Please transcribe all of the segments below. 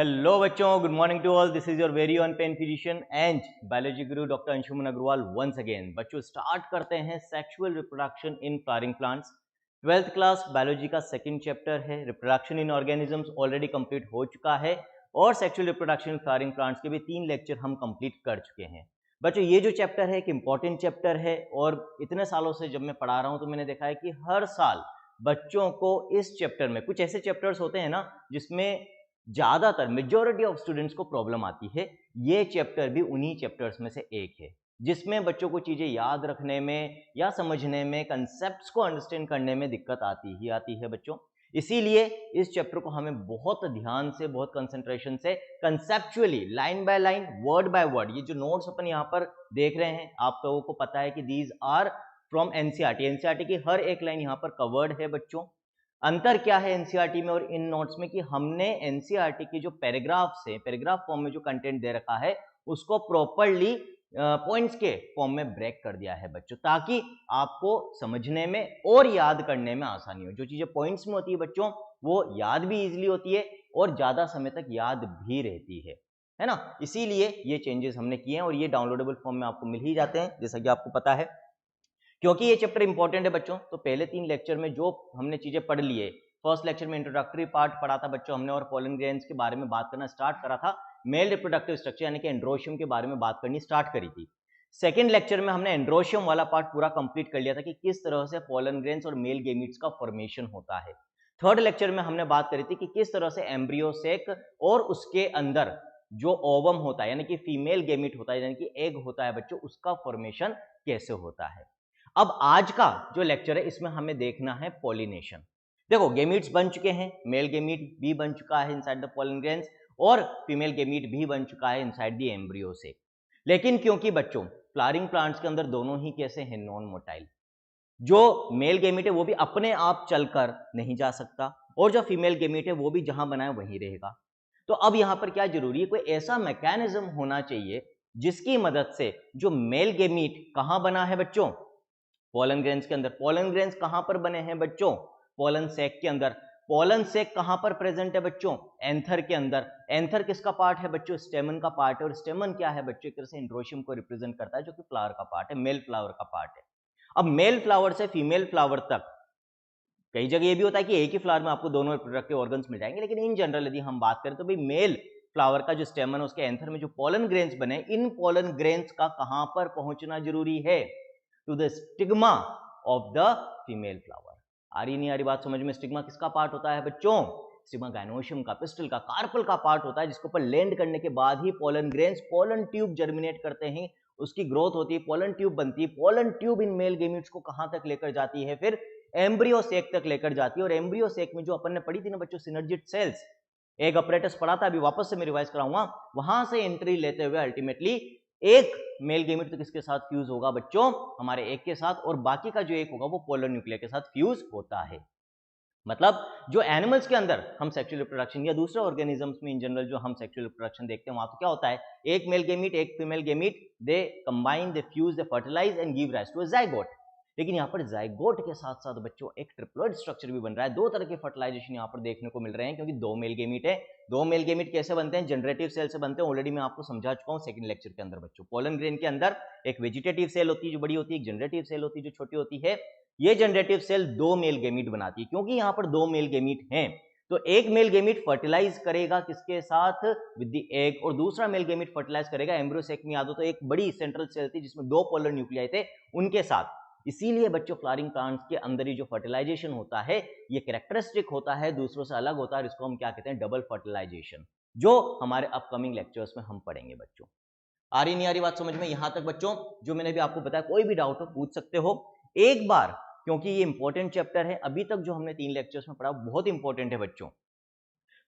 Hello बच्चों, good morning to all. This is your very own pen physician and biology गुरु doctor Anshuman Agrawal once again. बच्चों, start करते हैं sexual reproduction in flowering plants. 12th class biology का second chapter है reproduction in organisms, already complete हो चुका है और sexual reproduction in flowering plants के भी 3 लेक्चर हम कंप्लीट कर चुके हैं। बच्चों, ये जो चैप्टर है एक इंपॉर्टेंट चैप्टर है और इतने सालों से जब मैं पढ़ा रहा हूं तो मैंने देखा है कि हर साल बच्चों को इस चैप्टर में, कुछ ऐसे चैप्टर्स होते हैं ना जिसमें ज्यादातर मेजॉरिटी ऑफ स्टूडेंट्स को प्रॉब्लम आती है, ये चैप्टर भी उन्हीं चैप्टर्स में से एक है जिसमें बच्चों को चीजें याद रखने में या समझने में, कंसेप्ट्स को अंडरस्टैंड करने में दिक्कत आती है बच्चों। इसीलिए इस चैप्टर को हमें बहुत ध्यान से, बहुत कंसंट्रेशन से, conceptually, line by line, word by word, ये जो नोट्स अपन यहाँ पर देख रहे हैं आप लोगों को पता है कि these are from NCERT. NCERT की हर एक लाइन यहाँ पर कवर्ड है बच्चों। अंतर क्या है एनसीईआरटी में और इन नोट्स में कि हमने एनसीईआरटी की जो पैराग्राफ्स है, पैराग्राफ फॉर्म में जो कंटेंट दे रखा है उसको प्रॉपरली पॉइंट्स के फॉर्म में ब्रेक कर दिया है बच्चों, ताकि आपको समझने में और याद करने में आसानी हो। जो चीजें पॉइंट्स में होती है बच्चों वो याद भी इजीली होती है और ज्यादा समय तक याद भी रहती है ना। इसीलिए ये चेंजेस हमने किए हैं और ये डाउनलोडेबल फॉर्म में आपको मिल ही जाते हैं जैसा कि आपको पता है। क्योंकि ये चैप्टर इंपॉर्टेंट है बच्चों, तो पहले 3 लेक्चर में जो हमने चीजें पढ़ ली है, फर्स्ट लेक्चर में इंट्रोडक्टरी पार्ट पढ़ा था बच्चों हमने और पोलन ग्रेन्स के बारे में बात करना स्टार्ट करा था, मेल रिप्रोडक्टिव स्ट्रक्चर यानी कि एंड्रोशियम के बारे में बात करनी स्टार्ट करी थी। सेकेंड लेक्चर में हमने एंड्रोशियम वाला पार्ट पूरा कंप्लीट कर लिया था कि किस तरह से पोलन ग्रेन्स और मेल गेमीट्स का फॉर्मेशन होता है। थर्ड लेक्चर में हमने बात करी थी कि किस तरह से एम्ब्रियो सेक और उसके अंदर जो ओवम होता है यानी कि फीमेल गेमिट होता है यानी कि एग होता है बच्चों, उसका फॉर्मेशन कैसे होता है। अब आज का जो लेक्चर है इसमें हमें देखना है पॉलिनेशन। देखो, गेमीट्स बन चुके हैं, मेल गेमीट भी बन चुका है इनसाइड द पोलन ग्रेन्स और फीमेल गेमीट भी बन चुका है इनसाइड द एम्ब्रियो से। लेकिन क्योंकि बच्चों फ्लावरिंग प्लांट्स के अंदर दोनों ही कैसे हैं, नॉन मोटाइल, जो मेल गेमीट है वो भी अपने आप चलकर नहीं जा सकता और जो फीमेल गेमीट है वो भी जहां बना है वहीं रहेगा। तो अब यहां पर क्या जरूरी है, कोई ऐसा मैकेनिज्म होना चाहिए जिसकी मदद से जो मेल गेमीट कहां बना है बच्चों, पोलन ग्रेन्स के अंदर। पोलन ग्रेन्स कहां पर बने हैं बच्चों, पोलन सेक के अंदर। पोलन सेक कहां पर प्रेजेंट है बच्चों, एंथर के अंदर। एंथर किसका पार्ट है बच्चों, स्टेमन का पार्ट है और स्टेमन क्या है बच्चों, एक तरह से एंड्रोशियम को रिप्रेजेंट करता है जो कि फ्लावर का पार्ट है, मेल फ्लावर का पार्ट है। अब मेल फ्लावर से फीमेल फ्लावर तक कई जगह ये भी होता है कि एक ही फ्लावर में आपको दोनों रिप्रोडक्टिव ऑर्गन्स मिल जाएंगे, लेकिन इन जनरल यदि हम बात करें तो भाई मेल फ्लावर का जो स्टेमन है उसके एंथर में जो पोलन ग्रेन्स बने, इन पोलन ग्रेन्स का कहां पर पहुंचना जरूरी है, to the stigma of the female flower. आ रही नहीं आ रही बात समझ में? स्टिग्मा किसका पार्ट होता है बच्चों, स्टिग्मा गायनोशियम का, पिस्टल का, कार्पल का पार्ट होता है जिसके ऊपर लैंड करने के बाद ही pollen grains, pollen tube germinate करते हैं, उसकी ग्रोथ होती है, पोलन ट्यूब बनती है। Pollen tube in male gametes को कहां तक लेकर जाती है, फिर एम्ब्रियो सेक तक लेकर जाती है। और एम्ब्रियो सेक में जो अपन ने पढ़ी थी ना बच्चों सिनर्जिड सेल्स, एक अपरेटस पढ़ा था, अभी वापस से मैं रिवाइज कराऊंगा, वहां से एंट्री लेते हुए अल्टीमेटली एक मेल गेमीट तो किसके साथ फ्यूज होगा बच्चों, हमारे एग के साथ, और बाकी का जो एक होगा वो पोलर न्यूक्लियर के साथ फ्यूज होता है। मतलब जो एनिमल्स के अंदर हम सेक्सुअल रिप्रोडक्शन या दूसरे ऑर्गेनिजम्स में इन जनरल जो हम सेक्सुअल रिप्रोडक्शन देखते हैं वहां तो क्या होता है, एक मेल गेमीट एक female gamete, they combine, they fuse, they fertilize and give rise to a zygote. लेकिन यहाँ पर जाइगोट के साथ साथ बच्चों एक ट्रिप्लॉइड स्ट्रक्चर भी बन रहा है। 2 तरह के फर्टिलाइजेशन यहाँ पर देखने को मिल रहे हैं क्योंकि 2 मेल गेमीट है। 2 मेल गेमीट कैसे बनते हैं, जनरेटिव सेल से बनते हैं, ऑलरेडी मैं आपको समझा चुका हूँ सेकंड लेक्चर के अंदर बच्चों। पोलन ग्रेन के अंदर एक वेजिटेटिव सेल होती है जो बड़ी होती है, एक जनरेटिव सेल होती है जो छोटी होती है। ये जनरेटिव सेल 2 मेल गेमीट बनाती है। क्योंकि यहाँ पर 2 मेल गेमीट हैं तो एक मेल गेमीट फर्टिलाइज करेगा किसके साथ, विद द एग, और दूसरा मेल गेमीट फर्टिलाइज करेगा, एम्ब्रियो सेक में याद हो तो एक बड़ी सेंट्रल सेल थी जिसमें 2 पोलर न्यूक्लियाई थे उनके साथ। इसीलिए बच्चों फ्लावरिंग प्लांट्स के अंदर ही जो फर्टिलाइजेशन होता है ये कैरेक्टरिस्टिक होता है, दूसरों से अलग होता है, इसको हम क्या कहते हैं, डबल फर्टिलाइजेशन, जो हमारे अपकमिंग लेक्चर्स में हम पढ़ेंगे बच्चों। आ रही नहीं आ रही बात समझ में? यहां तक बच्चों जो मैंने भी आपको बताया, कोई भी डाउट हो पूछ सकते हो एक बार, क्योंकि ये इंपॉर्टेंट चैप्टर है। अभी तक जो हमने 3 लेक्चर्स में पढ़ा बहुत इंपॉर्टेंट है बच्चों,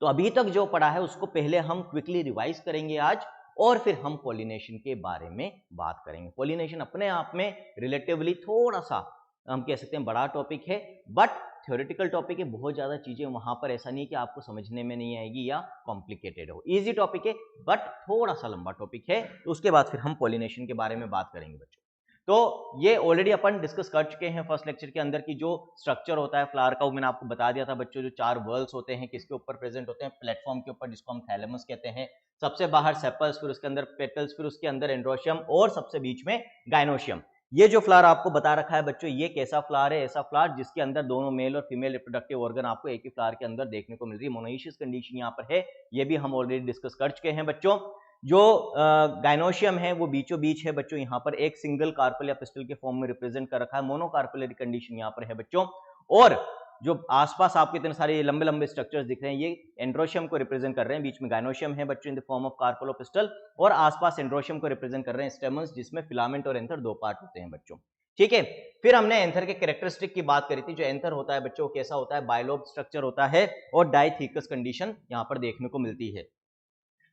तो अभी तक जो पढ़ा है उसको पहले हम क्विकली रिवाइज करेंगे आज और फिर हम पॉलिनेशन के बारे में बात करेंगे। पॉलिनेशन अपने आप में रिलेटिवली थोड़ा सा हम कह सकते हैं बड़ा टॉपिक है, बट थ्योरेटिकल टॉपिक है, बहुत ज्यादा चीजें वहां पर ऐसा नहीं कि आपको समझने में नहीं आएगी या कॉम्प्लिकेटेड हो। इजी टॉपिक है बट थोड़ा सा लंबा टॉपिक है, तो उसके बाद फिर हम पॉलिनेशन के बारे में बात करेंगे बच्चों। तो ये ऑलरेडी अपन डिस्कस कर चुके हैं फर्स्ट लेक्चर के अंदर की जो स्ट्रक्चर होता है फ्लावर का, वो मैंने आपको बता दिया था बच्चों। जो 4 वर्ल्स होते हैं किसके ऊपर प्रेजेंट होते हैं, प्लेटफॉर्म के ऊपर, जिसको हम थैलेमस कहते हैं। सबसे बाहर सेपल्स, फिर उसके अंदर पेटल्स, फिर उसके अंदर एंड्रोशियम और सबसे बीच में गाइनोशियम। ये जो फ्लावर आपको बता रखा है बच्चों, ये कैसा फ्लावर है, ऐसा फ्लावर जिसके अंदर दोनों मेल और फीमेल रिप्रोडक्टिव ऑर्गन आपको एक ही फ्लावर के अंदर देखने को मिल रही है। मोनोइशियस कंडीशन यहाँ पर है, ये भी हम ऑलरेडी डिस्कस कर चुके हैं बच्चों। जो गाइनोशियम है वो बीचों बीच है बच्चों, यहाँ पर एक सिंगल कार्पेल या पिस्टल के फॉर्म में रिप्रेजेंट कर रखा है। मोनोकार्पेलरी कंडीशन यहाँ पर है बच्चों। और जो आसपास आपको इतने सारे लंबे लंबे स्ट्रक्चर्स दिख रहे हैं, ये एंड्रोशियम को रिप्रेजेंट कर रहे हैं। बीच में गाइनोशियम है बच्चों in the form of carpel और पिस्टल, और आसपास एंड्रोशियम को रिप्रेजेंट कर रहे हैं स्टेमन्स, जिसमें फिलामेंट और एंथर 2 पार्ट होते हैं बच्चों। ठीक है, फिर हमने एंथर के कैरेक्टरिस्टिक की बात करी थी। जो एंथर होता है बच्चों कैसा होता है, बायलोब स्ट्रक्चर होता है और डाइथिकस कंडीशन यहाँ पर देखने को मिलती है।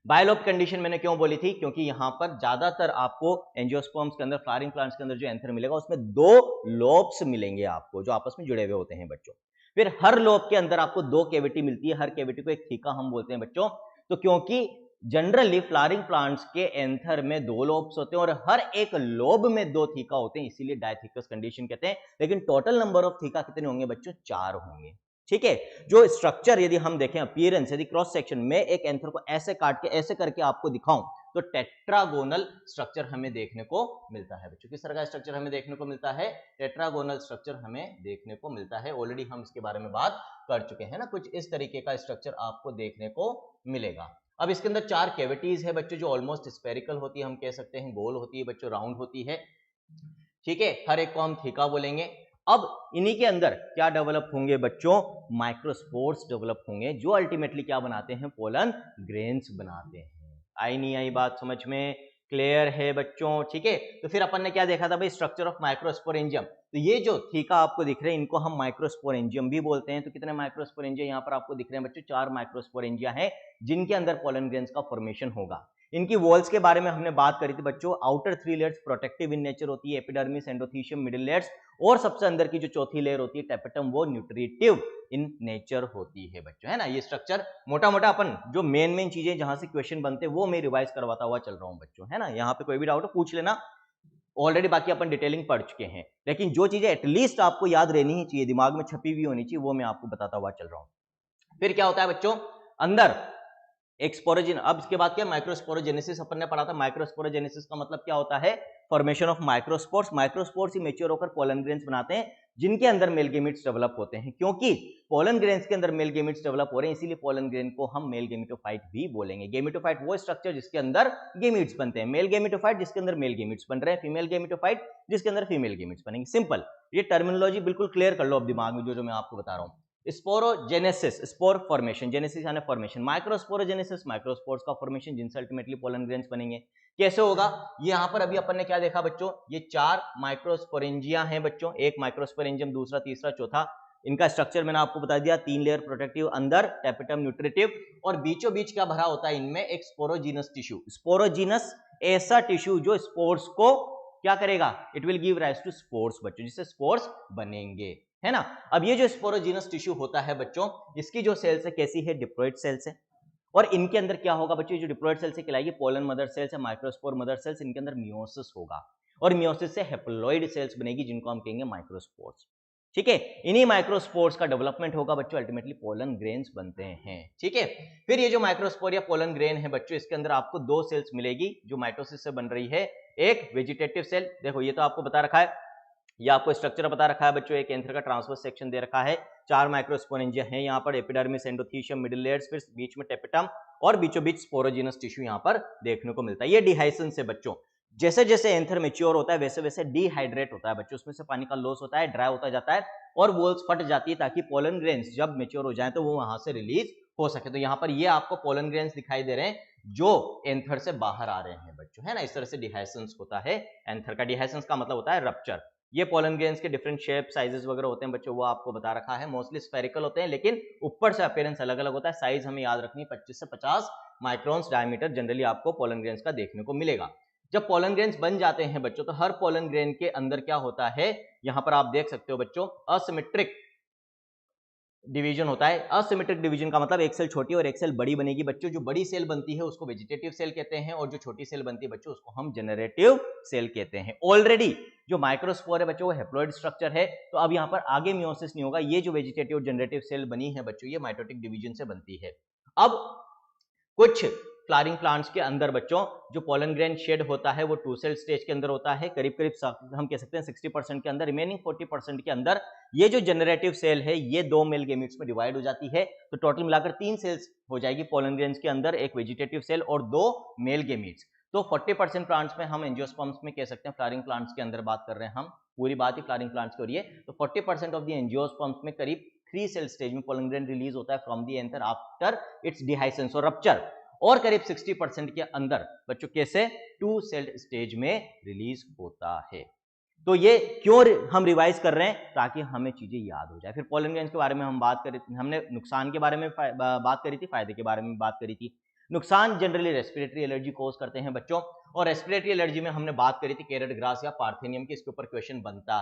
बायलोब कंडीशन मैंने क्यों बोली थी, क्योंकि यहाँ पर ज्यादातर आपको एंजियोस्पर्म्स के अंदर, फ्लावरिंग प्लांट्स के अंदर जो एंथर मिलेगा उसमें 2 लोब्स मिलेंगे आपको, जो आपस में जुड़े हुए होते हैं बच्चों। फिर हर लोब के अंदर आपको 2 कैविटी मिलती है, हर कैविटी को एक थीका हम बोलते हैं बच्चों। तो क्योंकि जनरली फ्लावरिंग प्लांट्स के एंथर में 2 लोब्स होते हैं और हर एक लोब में 2 थीका होते हैं, इसीलिए डाइथिकस कंडीशन कहते हैं। लेकिन टोटल नंबर ऑफ थीका कितने होंगे बच्चों, 4 होंगे। ठीक है, जो स्ट्रक्चर यदि हम देखें अपीयरेंस, यदि क्रॉस सेक्शन में एक एंथर को ऐसे काट के ऐसे करके आपको दिखाऊं तो टेट्रागोनल स्ट्रक्चर हमें देखने को मिलता है बच्चों। किस तरह का स्ट्रक्चर हमें देखने को मिलता है, टेट्रागोनल स्ट्रक्चर हमें देखने को मिलता है। ऑलरेडी हम इसके बारे में बात कर चुके हैं ना, कुछ इस तरीके का स्ट्रक्चर आपको देखने को मिलेगा। अब इसके अंदर 4 कैविटीज है बच्चों, जो ऑलमोस्ट स्फेरिकल होती है, हम कह सकते हैं गोल होती है बच्चों, राउंड होती है। ठीक है, हर एक को हम थीका बोलेंगे। अब इन्हीं के अंदर क्या डेवलप होंगे बच्चों, माइक्रोस्पोर्स डेवलप होंगे, जो अल्टीमेटली क्या बनाते हैं, पोलन ग्रेन्स बनाते हैं। आई नहीं आई बात समझ में, क्लियर है बच्चों। ठीक है, तो फिर अपन ने क्या देखा था भाई, स्ट्रक्चर ऑफ माइक्रोस्पोरेंजियम। तो ये जो थीका आपको दिख रहे हैं इनको हम माइक्रोस्पोरेंजियम भी बोलते हैं। तो कितने माइक्रोस्पोरेंजिया यहाँ पर आपको दिख रहे हैं बच्चों, 4 माइक्रोस्पोरेंजिया हैं जिनके अंदर पोलन ग्रेन्स का फॉर्मेशन होगा। इनकी वॉल्स के बारे में हमने बात करी थी बच्चों। Outer 3 layers protective in nature होती है, एपिडर्मिस, एंडोथीशियम, मिडिल लेयर्स, और सबसे अंदर की जो चौथी लेयर होती है टेपेटम, वो न्यूट्रिटिव इन नेचर होती है बच्चों, है ना। ये स्ट्रक्चर मोटा मोटा अपन जो मेन चीजें जहां से क्वेश्चन बनते हैं वो मैं रिवाइज करवाता हुआ चल रहा हूं बच्चों, है ना। यहाँ पे कोई भी डाउट हो पूछ लेना, ऑलरेडी बाकी अपन डिटेलिंग पढ़ चुके हैं। लेकिन जो चीजें एटलीस्ट आपको याद रहनी ही चाहिए, दिमाग में छपी हुई होनी चाहिए, वो मैं आपको बताता हुआ चल रहा हूं। फिर क्या होता है बच्चों, अंदर एक स्पोरोजिन। अब इसके बाद क्या, माइक्रोस्पोरोजेनेसिस अपन ने पढ़ा था। माइक्रोस्पोरोजेनेसिस का मतलब क्या होता है, formation of microspores. Microspores he mature होकर पोलन ग्रेन्स बनाते हैं, जिनके अंदर मेल गेमिट्स डेवलप होते हैं। क्योंकि पोलन ग्रेन्स के अंदर मेल गेमिट्स डेवलप हो रहे हैं, इसीलिए पोलन ग्रेन को हम मेल गेमिटोफाइट भी बोलेंगे। गेमिटोफाइट वो स्ट्रक्चर जिसके अंदर गेमिट्स बनते हैं, मेल गेमिटोफाइट जिसके अंदर मेल गेमिट्स बन रहे हैं, फीमेल गेमिटोफाइट जिसके अंदर फीमेल गेमिट्स बनेंगे। सिंपल, ये टर्मिनोलॉजी बिल्कुल क्लियर कर लो अब दिमाग में, जो मैं आपको बता रहा हूं। स्पोरोजेनेसिस, स्पोर फॉर्मेशन, जेनेसिस यानी फॉर्मेशन, माइक्रोस्पोरोजेनेसिस, माइक्रोस्पोर्स का फॉर्मेशन जिनसे अल्टीमेटली पोलन ग्रेन्स बनेंगे। कैसे होगा, ये यहां पर अभी अपन ने क्या देखा बच्चों, ये 4 माइक्रोस्पोरेंजिया हैं बच्चों, एक माइक्रोस्पोरेंजियम, दूसरा, तीसरा, चौथा। इनका स्ट्रक्चर मैंने आपको बता दिया, 3 लेयर प्रोटेक्टिव, अंदर टेपिटम न्यूट्रिटिव, और बीचों बीच क्या भरा होता है इनमें, एक स्पोरोजीनस टिश्यू। स्पोरोजीनस ऐसा टिश्यू जो स्पोर्स को क्या करेगा, it will give rise to spores बच्चों, जिससे स्पोर्स बनेंगे, है ना। अब ये जो स्पोरोजीनस टिश्यू होता है बच्चों, इसकी जो सेल्स है कैसी है, डिप्लॉइड सेल्स है। और इनके अंदर क्या होगा बच्चों, जो डिप्लॉइड सेल्स कहलाएगी पोलन मदर सेल्स है, माइक्रोस्पोर मदर सेल्स, इनके अंदर मियोसिस होगा, और मियोसिस से हेप्लॉइड सेल्स बनेगी, जिनको हम कहेंगे माइक्रोस्पोर्स। ठीक है, इन्हीं माइक्रोस्पोर्स का डेवलपमेंट होगा बच्चों, अल्टीमेटली पोलन ग्रेन्स बनते हैं। ठीक है, फिर ये जो माइक्रोस्पोर या पोलन ग्रेन है बच्चों, इसके अंदर आपको 2 सेल्स मिलेगी जो माइटोसिस से बन रही है। एक वेजिटेटिव सेल, देखो ये तो आपको बता रखा है, ये आपको स्ट्रक्चर बता रखा है बच्चों, एक एंथर का ट्रांसवर्स सेक्शन दे रखा है, 4 माइक्रोस्पोरेंजिया हैं यहाँ पर, एपिडर्मिस, एंडोथीशियम, मिडिल लेयर्स, फिर बीच में टेपिटम, और बीचों बीच स्पोरोजीनस टिश्यू यहाँ पर देखने को मिलता है। ये डिहाइसन से बच्चों, जैसे जैसे एंथर मैच्योर होता है वैसे वैसे डिहाइड्रेट होता है बच्चों, उसमें से पानी का लॉस होता है, ड्राई होता जाता है, और वॉल्स फट जाती है, ताकि पोलन ग्रेन्स जब मैच्योर हो जाए तो वो वहां से रिलीज हो सके। तो यहाँ पर ये आपको पोलन ग्रेन्स दिखाई दे रहे हैं जो एंथर से बाहर आ रहे हैं बच्चों, है ना। इस तरह से डिहाइसेंस होता है एंथर का। डिहाइसेंस का मतलब होता है रप्चर। ये पोलन ग्रेन्स के डिफरेंट शेप, साइजेस वगैरह होते हैं बच्चों, वो आपको बता रखा है। मोस्टली स्फेरिकल होते हैं, लेकिन ऊपर से अपीयरेंस अलग अलग होता है। साइज हमें याद रखनी है, 25 से 50 माइक्रोन्स डायमीटर जनरली आपको पोलन ग्रेन्स का देखने को मिलेगा। जब पोलन ग्रेन्स बन जाते हैं बच्चों, तो हर पोलन ग्रेन के अंदर क्या होता है, यहां पर आप देख सकते हो बच्चों, असिमेट्रिक डिवीजन होता है। असिमेट्रिक डिवीजन का मतलब एक सेल छोटी और एक सेल बड़ी बनेगी बच्चों। जो बड़ी सेल बनती है उसको वेजिटेटिव सेल कहते हैं, और जो छोटी सेल बनती है बच्चों उसको हम जनरेटिव सेल कहते हैं। ऑलरेडी जो माइक्रोस्पोर है बच्चों वो हैप्लॉइड स्ट्रक्चर है, तो अब यहाँ पर आगे मियोसिस नहीं होगा। ये जो वेजिटेटिव और जनरेटिव सेल बनी है बच्चों, ये माइटोटिक डिवीजन से बनती है। अब कुछ फ्लावरिंग प्लांट्स के अंदर बच्चों जो पोलन ग्रेन शेड होता है वो 2 सेल स्टेज के अंदर होता है, करीब करीब हम कह सकते हैं 60% के अंदर। रिमेनिंग 40% के अंदर ये जो जनरेटिव सेल है ये 2 मेल गेमीट्स में डिवाइड हो जाती है, तो टोटल मिलाकर 3 सेल्स हो जाएगी पोलन ग्रेन्स के अंदर, एक वेजिटेटिव सेल और 2 मेल गेमीट्स। तो 40% प्लांट्स में हम एंजियोस्पर्म्स में कह सकते हैं, फ्लावरिंग प्लांट्स के अंदर बात कर रहे हैं हम, पूरी बात ही फ्लावरिंग प्लांट्स की हो रही है। तो 40% ऑफ द एंजियोस्पर्म्स में करीब 3 सेल स्टेज में पोलन ग्रेन रिलीज होता है from the anther after its dehiscence और रप्चर, और करीब 60% के अंदर बच्चों कैसे 2 सेल्ड स्टेज में रिलीज होता है। तो ये क्यों हम रिवाइज कर रहे हैं, ताकि हमें चीजें याद हो जाए। फिर पोलन ग्रेन्स के बारे में हम बात करी, हमने नुकसान के बारे में बात करी थी, फायदे के बारे में बात करी थी। नुकसान जनरली रेस्पिरेटरी एलर्जी कोज करते हैं बच्चों, और रेस्पिरेटरी एलर्जी में हमने बात करी थी कैरेट ग्रास या पार्थेनियम की, इसके ऊपर क्वेश्चन बनता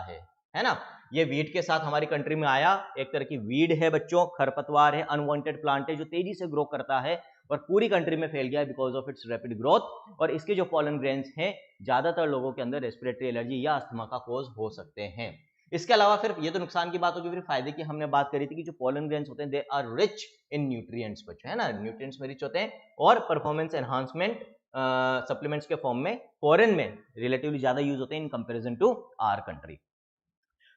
है ना। ये वीड के साथ हमारी कंट्री में आया, एक तरह की वीड है बच्चों, खरपतवार है, अनवांटेड प्लांट है जो तेजी से ग्रो करता है और पूरी कंट्री में फैल गया है because of its rapid growth, और इसके जो पोलन ग्रेन्स हैं ज्यादातर लोगों के अंदर रेस्पिरेटरी एलर्जी या अस्थमा का कोज हो सकते हैं। इसके अलावा फिर ये तो नुकसान की बात होगी, फिर फायदे की हमने बात करी थी कि जो पोलन ग्रेन्स होते हैं they are rich in nutrients बच्चों, है ना, न्यूट्रिएंट्स में रिच होते हैं, और परफॉर्मेंस एनहांसमेंट सप्लीमेंट्स के फॉर्म में फॉरेन में रिलेटिवली ज्यादा यूज होते हैं in comparison to our country.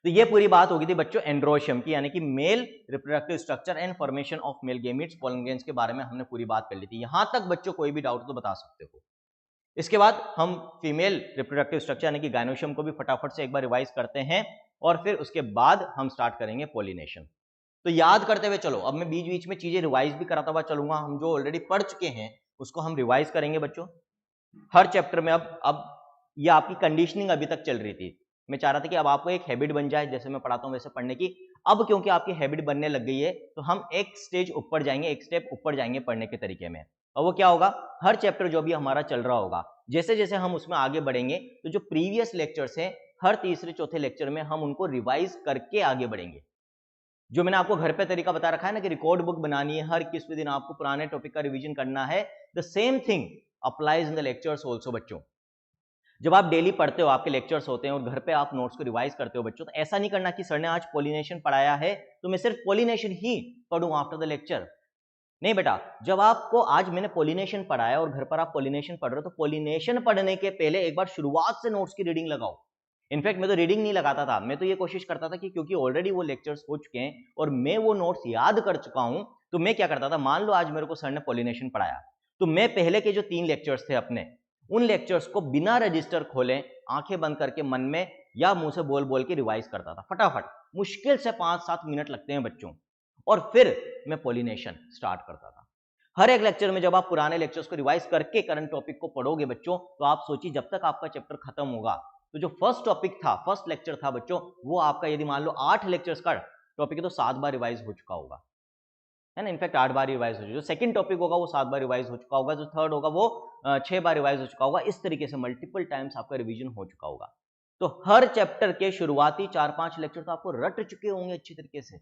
तो ये पूरी बात होगी थी बच्चों एंड्रोशियम की, यानी कि male reproductive structure and formation of male gametes, pollen grains के बारे में हमने पूरी बात कर ली थी। यहां तक बच्चों कोई भी डाउट तो बता सकते हो। इसके बाद हम फीमेल रिप्रोडक्टिव स्ट्रक्चर यानी कि गायनोशियम को भी फटाफट से एक बार रिवाइज करते हैं, और फिर उसके बाद हम स्टार्ट करेंगे पोलिनेशन। तो याद करते हुए चलो, अब मैं बीच बीच में चीजें रिवाइज भी कराता हुआ चलूंगा, हम जो ऑलरेडी पढ़ चुके हैं उसको हम रिवाइज करेंगे बच्चों हर चैप्टर में। अब ये आपकी कंडीशनिंग अभी तक चल रही थी, मैं चाह रहा था कि अब आपको एक हैबिट बन जाए, जैसे मैं पढ़ाता हूं वैसे पढ़ने की। अब क्योंकि आपकी हैबिट बनने लग गई है तो हम एक स्टेज ऊपर जाएंगे, एक स्टेप ऊपर जाएंगे पढ़ने के तरीके में। और वो क्या होगा, हर चैप्टर जो भी हमारा चल रहा होगा, जैसे जैसे हम उसमें आगे बढ़ेंगे तो जो प्रीवियस लेक्चर्स हैं हर तीसरे चौथे लेक्चर में हम उनको रिवाइज करके आगे बढ़ेंगे। जो मैंने आपको घर पे तरीका बता रखा है ना कि रिकॉर्ड बुक बनानी है, हर 21वें दिन आपको पुराने टॉपिक का रिवीजन करना है, the same thing applies in the lectures also बच्चों। जब आप डेली पढ़ते हो, आपके लेक्चर्स होते हैं और घर पे आप नोट्स को रिवाइज करते हो बच्चों, तो ऐसा नहीं करना कि सर ने आज पोलिनेशन पढ़ाया है तो मैं सिर्फ पोलिनेशन ही पढ़ूं आफ्टर द लेक्चर। नहीं बेटा, जब आपको आज मैंने पोलिनेशन पढ़ाया और घर पर आप पोलिनेशन पढ़ रहे हो तो पोलिनेशन पढ़ने के पहले एक बार शुरुआत से नोट्स की रीडिंग लगाओ। इनफैक्ट मैं तो रीडिंग नहीं लगाता था, मैं तो ये कोशिश करता था कि क्योंकि ऑलरेडी वो लेक्चर्स हो चुके हैं और मैं वो नोट्स याद कर चुका हूं, तो मैं क्या करता था, मान लो आज मेरे को सर ने पोलिनेशन पढ़ाया तो मैं पहले के जो 3 लेक्चर्स थे अपने, उन लेक्चर्स को बिना रजिस्टर खोले आंखें बंद करके मन में या मुंह से बोल बोल के रिवाइज करता था फटाफट। मुश्किल से 5-7 मिनट लगते हैं बच्चों, और फिर मैं पोलिनेशन स्टार्ट करता था। हर एक लेक्चर में जब आप पुराने लेक्चर्स को रिवाइज करके करंट टॉपिक को पढ़ोगे बच्चों, तो आप सोचिए जब तक आपका चैप्टर खत्म होगा तो जो फर्स्ट टॉपिक था, फर्स्ट लेक्चर था बच्चों, वो आपका यदि मान लो 8 लेक्चर्स का टॉपिक है तो 7 बार रिवाइज हो चुका होगा, है ना। इनफैक्ट 8 बार रिवाइज हो चुका, जो सेकंड टॉपिक होगा वो 7 बार रिवाइज हो चुका होगा, जो थर्ड होगा वो 6 बार रिवाइज हो चुका होगा। इस तरीके से मल्टीपल टाइम्स आपका रिवीजन हो चुका होगा। तो हर चैप्टर के शुरुआती 4-5 लेक्चर तो आपको रट चुके होंगे अच्छी तरीके से,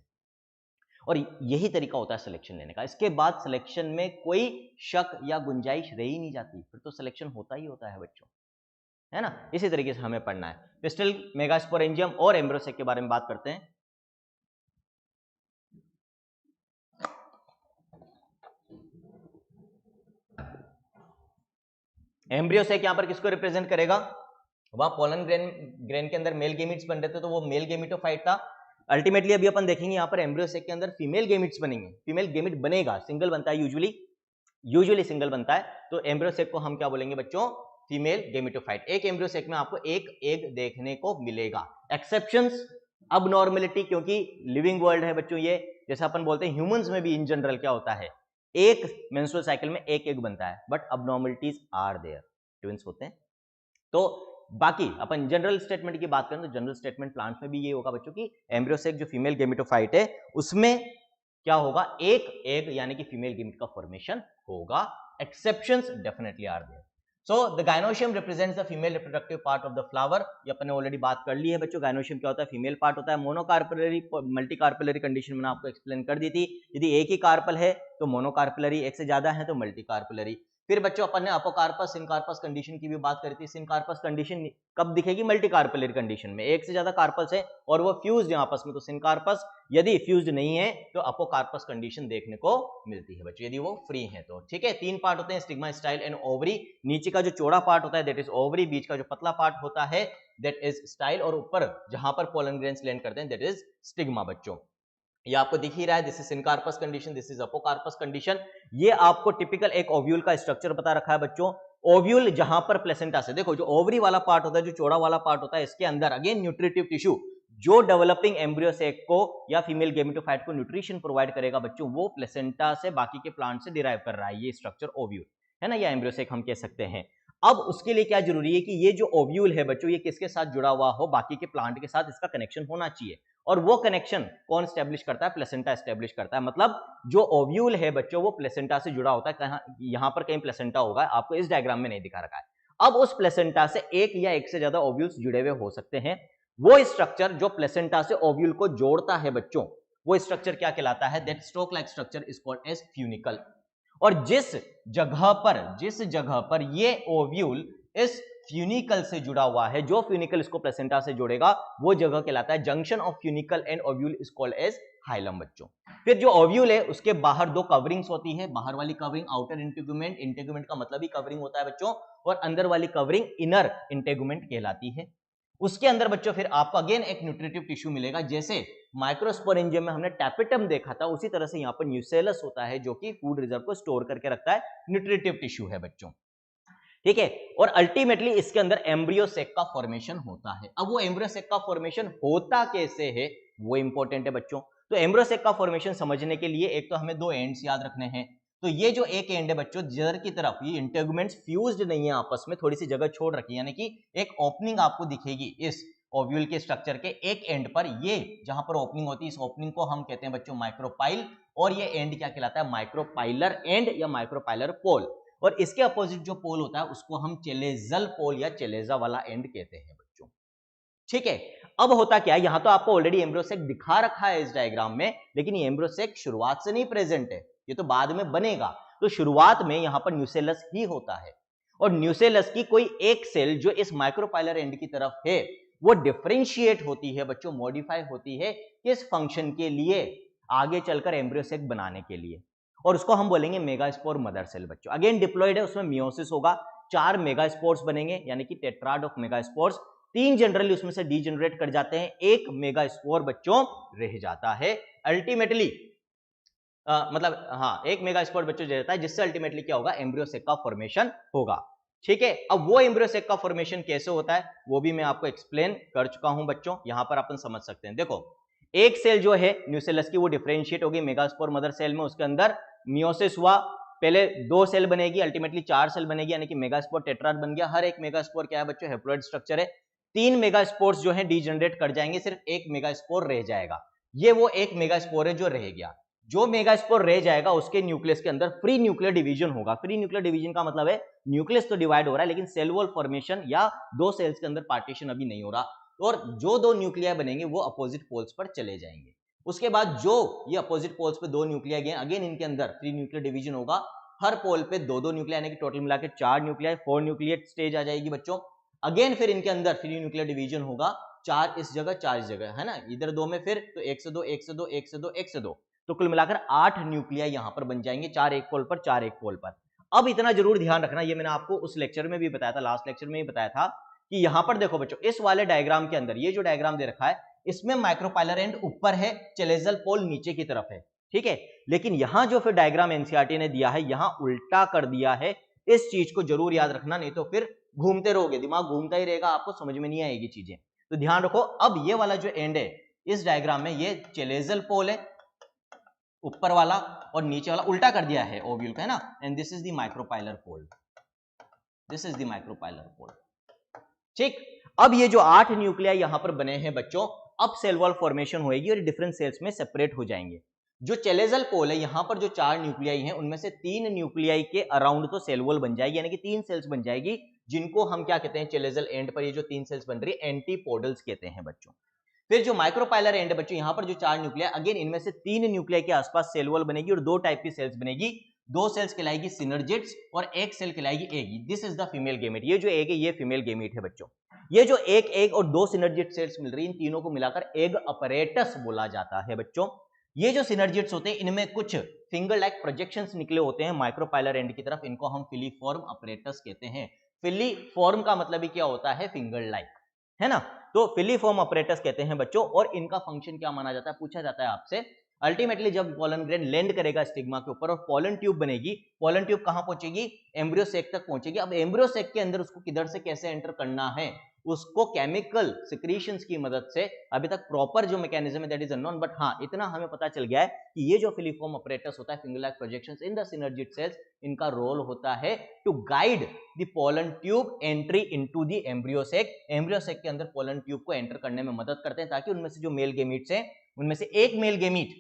और यही तरीका होता है सिलेक्शन लेने का। इसके बाद सिलेक्शन में कोई शक या गुंजाइश रह ही नहीं जाती, फिर तो सिलेक्शन होता ही होता है बच्चों, है ना। इसी तरीके से हमें पढ़ना है। पिस्टल, मेगास्पोरेंजियम और एम्ब्रोसेक के बारे में बात करते हैं। एम्ब्रियोसेक यहां पर किसको रिप्रेजेंट करेगा, वहां पोलन ग्रेन के अंदर मेल गेमिट्स बन रहे थे तो वो मेल गेमिटोफाइट था। अल्टीमेटली अभी अपन देखेंगे यहां पर एम्ब्रियोसेक के अंदर फीमेल गेमिट्स बनेंगे, फीमेल गेमिट बनेगा, सिंगल बनता है यूजुअली सिंगल बनता है। तो एम्ब्रियोसेक को हम क्या बोलेंगे बच्चों, फीमेल गेमिटोफाइट। एक एम्ब्रियोसेक में आपको एक एग देखने को मिलेगा। एक्सेप्शंस, अबनॉर्मेलिटी, क्योंकि लिविंग वर्ल्ड है बच्चों ये, जैसा अपन बोलते हैं ह्यूमंस में भी इन जनरल क्या होता है, एक मेंस्ट्रुअल साइकिल में एक एग बनता है, but abnormalities are there, twins होते हैं। तो बाकी अपन जनरल स्टेटमेंट की बात करें तो जनरल स्टेटमेंट प्लांट्स में भी ये होगा बच्चों की एम्ब्रियोसेक जो फीमेल गेमिटोफाइट है उसमें क्या होगा, एक एग यानी कि फीमेल गेमिट का फॉर्मेशन होगा। Exceptions definitely are there. So the gynoecium represents the female reproductive part of the flower. ये अपने ऑलरेडी बात कर ली है बच्चों। गायनोशियम क्या होता है, फीमेल पार्ट होता है। मोनोकार्पेलरी मल्टीकार्पेलरी कंडीशन मैंने आपको एक्सप्लेन कर दी थी। यदि एक ही कार्पल है तो मोनोकार्पेलरी, एक से ज्यादा है तो मल्टीकार्पेलरी। फिर बच्चों अपन ने अपोकार्पस सिनकार्पस कंडीशन की भी बात करी थी। सिनकार्पस कंडीशन कब दिखेगी? मल्टीकार्पेलरी कंडीशन में, एक से ज्यादा कार्पल्स है और वो फ्यूज्ड है आपस में, तो सिनकार्पस। यदि फ्यूज्ड नहीं है तो अपोकार्पस कंडीशन देखने को मिलती है बच्चों, यदि वो फ्री है तो। ठीक है, तीन पार्ट होते हैं, स्टिग्मा, स्टाइल एंड ओवरी। नीचे का जो चौड़ा पार्ट होता है दैट इज ओवरी, बीच का जो पतला पार्ट होता है दैट इज स्टाइल, और ऊपर जहां पर पोलन ग्रेन्स लैंड करते हैं दैट इज स्टिग्मा बच्चों। ये आपको दिख ही रहा है, this is syncarpous condition, this is apocarpous condition. ये आपको टिपिकल एक ओव्यूल का स्ट्रक्चर बता रखा है बच्चों। ओव्यूल जहां पर प्लेसेंटा से, देखो जो ओवरी वाला पार्ट होता है, जो चौड़ा वाला पार्ट होता है, इसके अंदर अगेन न्यूट्रिटिव टिश्यू जो डेवलपिंग एम्ब्रियो सेक को या फीमेल गेमेटोफाइट को न्यूट्रिशन प्रोवाइड करेगा बच्चों, वो प्लेसेंटा से, बाकी के प्लांट से डिराइव कर रहा है ये स्ट्रक्चर ओव्यूल, है ना, या एम्ब्रियो सेक हम कह सकते हैं। अब उसके लिए क्या जरूरी है कि ये जो ओव्यूल है बच्चों, ये किसके साथ जुड़ा हुआ हो? बाकी के प्लांट के साथ इसका कनेक्शन होना चाहिए। और वो कनेक्शन कौन स्टैब्लिश करता है? प्लेसेंटा स्टैब्लिश करता है। मतलब जो ओव्यूल है बच्चों वो प्लेसेंटा से जुड़ा होता है। कहां? यहां पर कहीं प्लेसेंटा होगा, आपको इस डायग्राम में नहीं दिखा रखा है। अब उस प्लेसेंटा से एक या एक से ज्यादा ओव्यूल्स जुड़े हुए हो सकते हैं। वो स्ट्रक्चर जो प्लेसेंटा से ओव्यूल को जोड़ता है बच्चों, वो स्ट्रक्चर क्या कहलाता है? That stalk like structure is called as funicle. और जिस जगह पर ये ओव्यूल इस फ्यूनिकल से जुड़ा हुआ है, जो फ्यूनिकल इसको प्लेसेंटा से जोड़ेगा, वो जगह कहलाता है junction of funicle and ovule is called as hilum बच्चों। फिर जो ओव्यूल है उसके बाहर दो कवरिंग्स होती है, बाहर वाली कवरिंग आउटर इंटेगुमेंट, इंटेगुमेंट का मतलब ही कवरिंग होता है बच्चों, और अंदर वाली कवरिंग इनर इंटेगुमेंट कहलाती है। उसके अंदर बच्चों फिर आपको अगेन एक न्यूट्रिटिव टिश्यू मिलेगा, जैसे माइक्रोस्पोरेंजियम में हमने टैपेटम देखा था, उसी तरह से यहाँ पर न्यूसेलस होता है जो कि फूड रिजर्व को स्टोर करके रखता है, न्यूट्रिटिव टिश्यू है बच्चों। ठीक है, और अल्टीमेटली इसके अंदर एम्ब्रियो सेक का फॉर्मेशन होता है। अब वो एम्ब्रियो सेक का फॉर्मेशन होता कैसे है वो इंपॉर्टेंट है बच्चों। तो एम्ब्रियो सेक का फॉर्मेशन समझने के लिए एक तो हमें दो एंड्स याद रखने हैं। तो ये जो एक एंड है बच्चों जर की तरफ, ये इंटेगुमेंट्स फ्यूज्ड नहीं है आपस में, थोड़ी सी जगह छोड़ रखी है, यानी कि एक ओपनिंग आपको दिखेगी इस ओव्यूल के स्ट्रक्चर के एक एंड पर। ये जहां पर ओपनिंग होती है, इस ओपनिंग को हम कहते हैं बच्चों माइक्रोपाइल, और ये एंड क्या कहलाता है? माइक्रोपाइलर एंड या माइक्रोपाइलर पोल। और इसके अपोजिट जो पोल होता है उसको हम चेलेजल पोल या चेलेजा वाला एंड कहते हैं बच्चों। ठीक है, अब होता क्या है, यहां तो आपको ऑलरेडी एम्ब्रियो सेक दिखा रखा है इस डायग्राम में, लेकिन ये एम्ब्रियो सेक शुरुआत से नहीं प्रेजेंट है, ये तो बाद में बनेगा। तो शुरुआत में यहां पर न्यूसेलस ही होता है, और न्यूसेलस की कोई एक सेल जो इस माइक्रोपाइलर एंड की तरफ है वो डिफरेंशिएट होती है बच्चों, मॉडिफाई होती है, किस फंक्शन के लिए? आगे चलकर एम्ब्रियो सेक बनाने के लिए, और उसको हम बोलेंगे मेगास्पोर मदर सेल बच्चों। अगेन डिप्लॉइड है, उसमें मियोसिस होगा, 4 मेगास्पोर्स बनेंगे, यानी कि टेट्राड ऑफ मेगास्पोर्स। 3 जनरली उसमें से डीजेनरेट कर जाते हैं, एक मेगास्पोर बच्चों रह जाता है अल्टीमेटली। मतलब हाँ, एक मेगास्पोर बच्चों रह जाता है, जिससे अल्टीमेटली क्या होगा? एम्ब्रियो सेक का फॉर्मेशन होगा। ठीक है, अब वो एम्ब्रियो सेक का फॉर्मेशन कैसे होता है वो भी मैं आपको एक्सप्लेन कर चुका हूं बच्चों, यहां पर अपन समझ सकते हैं। देखो, एक सेल जो है न्यूसेलस की वो डिफरेंशिएट होगी मेगास्पोर मदर सेल में, उसके अंदर मियोसिस हुआ, पहले 2 सेल बनेगी, अल्टीमेटली 4 सेल बनेगी, यानी कि मेगास्पोर टेट्राड बन गया। हर एक मेगास्पोर क्या है बच्चों? हैप्लॉइड स्ट्रक्चर है। 3 मेगास्पोर्स जो है डीजनरेट कर जाएंगे, सिर्फ एक मेगास्पोर रह जाएगा। ये वो एक मेगास्पोर है जो रह गया। जो मेगास्पोर रह जाएगा उसके न्यूक्लियस के अंदर फ्री न्यूक्लियर डिवीजन होगा। फ्री न्यूक्लियर डिवीजन का मतलब है न्यूक्लियस तो डिवाइड हो रहा है, लेकिन सेल वॉल फॉर्मेशन या 2 सेल्स के अंदर पार्टीशन अभी नहीं हो रहा, और जो 2 न्यूक्लिया बनेंगे वो अपोजिट पोल्स पर चले जाएंगे। उसके बाद जो ये अपोजिट पोल्स पे 2 न्यूक्लिया गए, अगेन इनके अंदर फ्री न्यूक्लियर डिवीजन होगा, हर पोल पे 2-2 न्यूक्लिया, यानी कि टोटल मिला के 4 न्यूक्लिया, 4 न्यूक्लियर स्टेज आ जाएगी बच्चों। अगेन फिर इनके अंदर फ्री न्यूक्लियर डिवीजन होगा, 4 इस जगह 4 इस जगह, है ना, इधर 2 में फिर तो 1 से 2 1 से 2 1 से 2 1 से 2, तो कुल मिलाकर 8 न्यूक्लिया यहां पर बन जाएंगे, 4 एक पोल पर 4 एक पोल पर। अब इतना जरूर ध्यान रखना, ये मैंने आपको उस लेक्चर में भी बताया था, लास्ट लेक्चर में भी बताया था, कि यहां पर देखो बच्चों, इस वाले डायग्राम के अंदर ये जो डायग्राम दे रखा है इसमें माइक्रोपाइलर एंड ऊपर है, चेलेजल पोल नीचे की तरफ है। ठीक है, लेकिन यहां जो फिर डायग्राम एनसीईआरटी ने दिया है यहां उल्टा कर दिया है। इस चीज को जरूर याद रखना, नहीं तो फिर घूमते रहोगे, दिमाग घूमता ही रहेगा, आपको समझ में नहीं आएगी चीजें, तो ध्यान रखो। अब ये वाला जो एंड है इस डायग्राम में, ये चेलेजल पोल है ऊपर वाला, और नीचे वाला उल्टा कर दिया है ओव्यूल का, है ना, and this is the micropylar pole, this is the micropylar pole. ठीक, अब ये जो 8 न्यूक्लिया यहां पर बने हैं बच्चों, अब सेल वॉल फॉर्मेशन होएगी और डिफरेंट सेल्स में सेपरेट हो जाएंगे। जो चेलेजल पोल है यहां पर जो 4 न्यूक्लियाई हैं उनमें से 3 न्यूक्लियाई के अराउंड तो सेल वॉल बन जाएगी, यानी कि 3 सेल्स बन जाएगी, जिनको हम क्या कहते हैं? चेलेजल एंड पर ये जो 3 सेल्स बन रही है एंटीपोडल्स कहते हैं बच्चों। फिर जो माइक्रोपाइलर एंड है बच्चों, यहां पर जो 4 न्यूक्लिया, अगेन इनमें से 3 न्यूक्लिया के आसपास सेल वॉल बनेगी और 2 टाइप की सेल्स बनेगी, दो सेल्स कहलाएगी सिनर्जिड्स और एक सेल कहलाएगी egg. This is the female gamete. ये जो एग है ये फीमेल गेमेट है बच्चों। ये जो एक एग और दो सिनर्जिड सेल्स मिल रही है, इन तीनों को मिलाकर एग अपरेटस बोला जाता है बच्चों। ये जो सिनर्जिड्स होते हैं इनमें कुछ फिंगर लाइक प्रोजेक्शंस निकले होते हैं माइक्रोपाइलर एंड की तरफ, इनको हम फिलीफॉर्म अपरेटस कहते हैं। फिलीफॉर्म का मतलब ही क्या होता है? फिंगर लाइक, है ना। तो फिलीफॉर्म अपरेटस कहते हैं बच्चों। और इनका फंक्शन क्या माना जाता है? पूछा जाता है आपसे। अल्टीमेटली जब पोलन ग्रेन लैंड करेगा स्टिग्मा के ऊपर और पोलन ट्यूब बनेगी, पोलन ट्यूब कहां पहुंचेगी? एम्ब्रियो सेक तक पहुंचेगी। अब एम्ब्रियो सेक के अंदर उसको किधर से कैसे एंटर करना है, उसको केमिकल सिक्रीशंस की मदद से, अभी तक प्रॉपर जो मैकेनिज्म है दैट इज अननोन, बट हाँ इतना हमें पता चल गया है कि ये जो फिलीफॉर्म अपरेटस होता है, finger like projections in the synergid cells, इनका रोल होता है to guide the pollen tube entry into the embryo sac. Embryo sac के अंदर पोलन ट्यूब को एंटर करने में मदद करते हैं ताकि उनमें से जो मेल गेमीट्स हैं उनमें से एक मेल गेमीट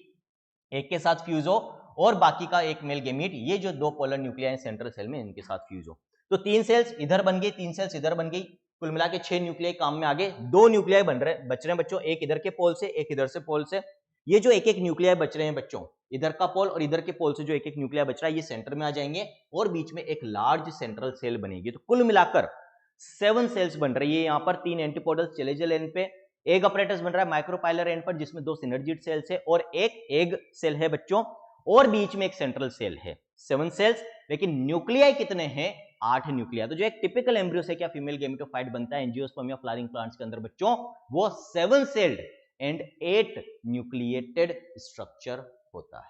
एक के साथ फ्यूज हो और बाकी का एक मेल गेमीट, ये जो दो पोलर न्यूक्लियाई सेंट्रल सेल में, इनके साथ फ्यूज हो। तो तीन सेल्स इधर बन गई, तीन सेल्स इधर बन गई, कुल मिला के 6 न्यूक्लियाई काम में आ गए। दो न्यूक्लियाई बच रहे हैं बच्चों, एक इधर के पोल से एक इधर से पोल से। ये जो एक एक न्यूक्लियाई बच रहे हैं बच्चों, इधर का पोल और इधर के पोल से जो एक एक न्यूक्लियाई बच रहा है, ये सेंटर में आ जाएंगे और बीच में एक लार्ज सेंट्रल सेल बनेगी। तो कुल मिलाकर 7 सेल्स बन रही है यहाँ पर। 3 एंटीपोडल्स चलेजल एंड पे, एग अपरेटस बन रहा है माइक्रोपाइलर एंड पर जिसमें 2 सिनर्जिड सेल्स है और एक एग सेल है बच्चों, और बीच में एक सेंट्रल सेल है। 7 सेल्स, लेकिन न्यूक्लियाई कितने हैं? 8 न्यूक्लियाई। तो जो एक टिपिकल एम्ब्रियो से क्या फीमेल गेमेटोफाइट बनता है एंजियोस्पर्म या फ्लावरिंग प्लांट्स के अंदर बच्चों, वो 7 सेल्ड एंड 8 न्यूक्लिएटेड स्ट्रक्चर होता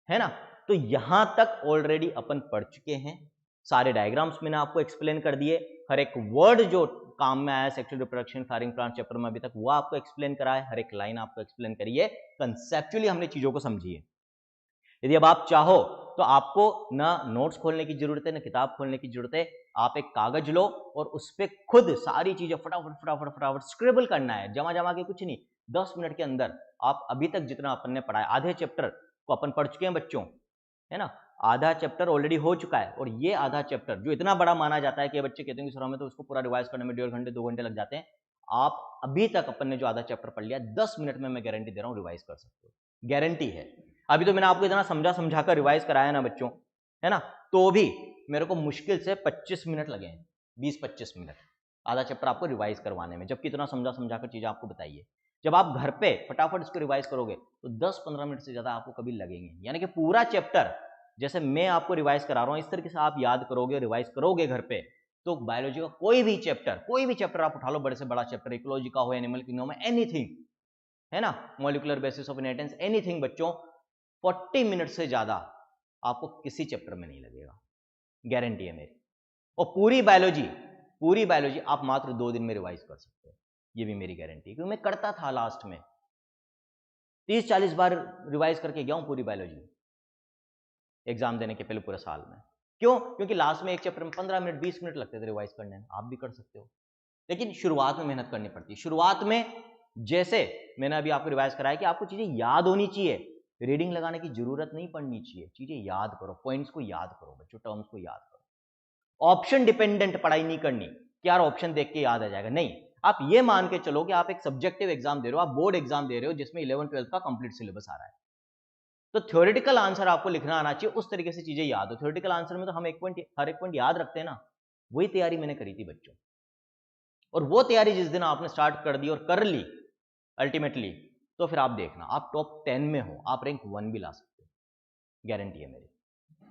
है ना। तो यहां तक ऑलरेडी अपन पढ़ चुके हैं। सारे डायग्राम्स मैंने आपको एक्सप्लेन कर दिए, हर एक वर्ड जो काम में आया sexual reproduction flowering plant chapter में अभी तक, वो आपको एक्सप्लेन करा है, हर एक लाइन आपको एक्सप्लेन करी है, कंसेप्चुअली हमने चीजों को समझी है। यदि अब आप चाहो तो आपको ना नोट्स खोलने की जरूरत है ना किताब खोलने की जरूरत है, आप एक कागज लो और उस पर खुद सारी चीजें फटाफट फटाफट फटाफट स्क्रिबल करना है, जमा जमा के कुछ नहीं। 10 मिनट के अंदर आप अभी तक जितना अपन ने पढ़ा है, आधे चैप्टर को अपन पढ़ चुके हैं बच्चों, है ना। आधा चैप्टर ऑलरेडी हो चुका है और ये आधा चैप्टर जो इतना बड़ा माना जाता है कि बच्चे कहते हैं कि सर हमें तो उसको पूरा रिवाइज करने में 1.5 घंटे 2 घंटे लग जाते हैं, आप अभी तक अपन ने जो आधा चैप्टर पढ़ लिया 10 मिनट में मैं गारंटी दे रहा हूं रिवाइज कर सकते हो, गारंटी है। अभी तो मैंने आपको इतना समझा कर रिवाइज कराया ना बच्चों, है ना, तो भी मेरे को मुश्किल से 25 मिनट लगे हैं, 20-25 मिनट आधा चैप्टर आपको रिवाइज करवाने में, जबकि इतना समझा कर चीजें आपको बताइए। जब आप घर पे फटाफट इसको रिवाइज करोगे तो 10-15 मिनट से ज्यादा आपको कभी लगेंगे, यानी कि पूरा चैप्टर जैसे मैं आपको रिवाइज करा रहा हूं इस तरीके से आप याद करोगे, रिवाइज करोगे घर पे, तो बायोलॉजी का कोई भी चैप्टर आप उठा लो, बड़े से बड़ा चैप्टर, इकोलॉजी का हो, एनिमल किंगडम में, एनीथिंग, है ना, molecular basis of inheritance, anything बच्चों, 40 मिनट से ज्यादा आपको किसी चैप्टर में नहीं लगेगा, गारंटी है मेरी। और पूरी बायोलॉजी आप मात्र 2 दिन में रिवाइज कर सकते हो, ये भी मेरी गारंटी है, क्योंकि मैं करता था लास्ट में 30-40 बार रिवाइज करके गया हूं पूरी बायोलॉजी एग्जाम देने के पहले पूरे साल में। क्यों? क्योंकि लास्ट में एक चैप्टर में 15 मिनट 20 मिनट लगते थे रिवाइज करने में, आप भी कर सकते हो, लेकिन शुरुआत में मेहनत करनी पड़ती है। शुरुआत में जैसे मैंने अभी आपको रिवाइज कराया कि आपको चीजें याद होनी चाहिए, रीडिंग लगाने की जरूरत नहीं पड़नी चाहिए, चीजें याद करो, पॉइंट्स को याद करो बच्चों, टर्म्स को याद करो। ऑप्शन डिपेंडेंट पढ़ाई नहीं करनी कि यार ऑप्शन देख के याद आ जाएगा, नहीं। आप ये मान के चलो कि आप एक सब्जेक्टिव एग्जाम दे रहे हो, आप बोर्ड एग्जाम दे रहे हो जिसमें 11-12 का कंप्लीट सिलेबस आ रहा है, तो थ्योरेटिकल आंसर आपको लिखना आना चाहिए, उस तरीके से चीजें याद हो। थ्योरेटिकल आंसर में तो हम हर एक पॉइंट याद रखते हैं ना, वही तैयारी मैंने करी थी बच्चों। और वो तैयारी जिस दिन आपने स्टार्ट कर दी और कर ली अल्टीमेटली, तो फिर आप देखना आप टॉप 10 में हो, आप रैंक 1 भी ला सकते हो, गारंटी है मेरी।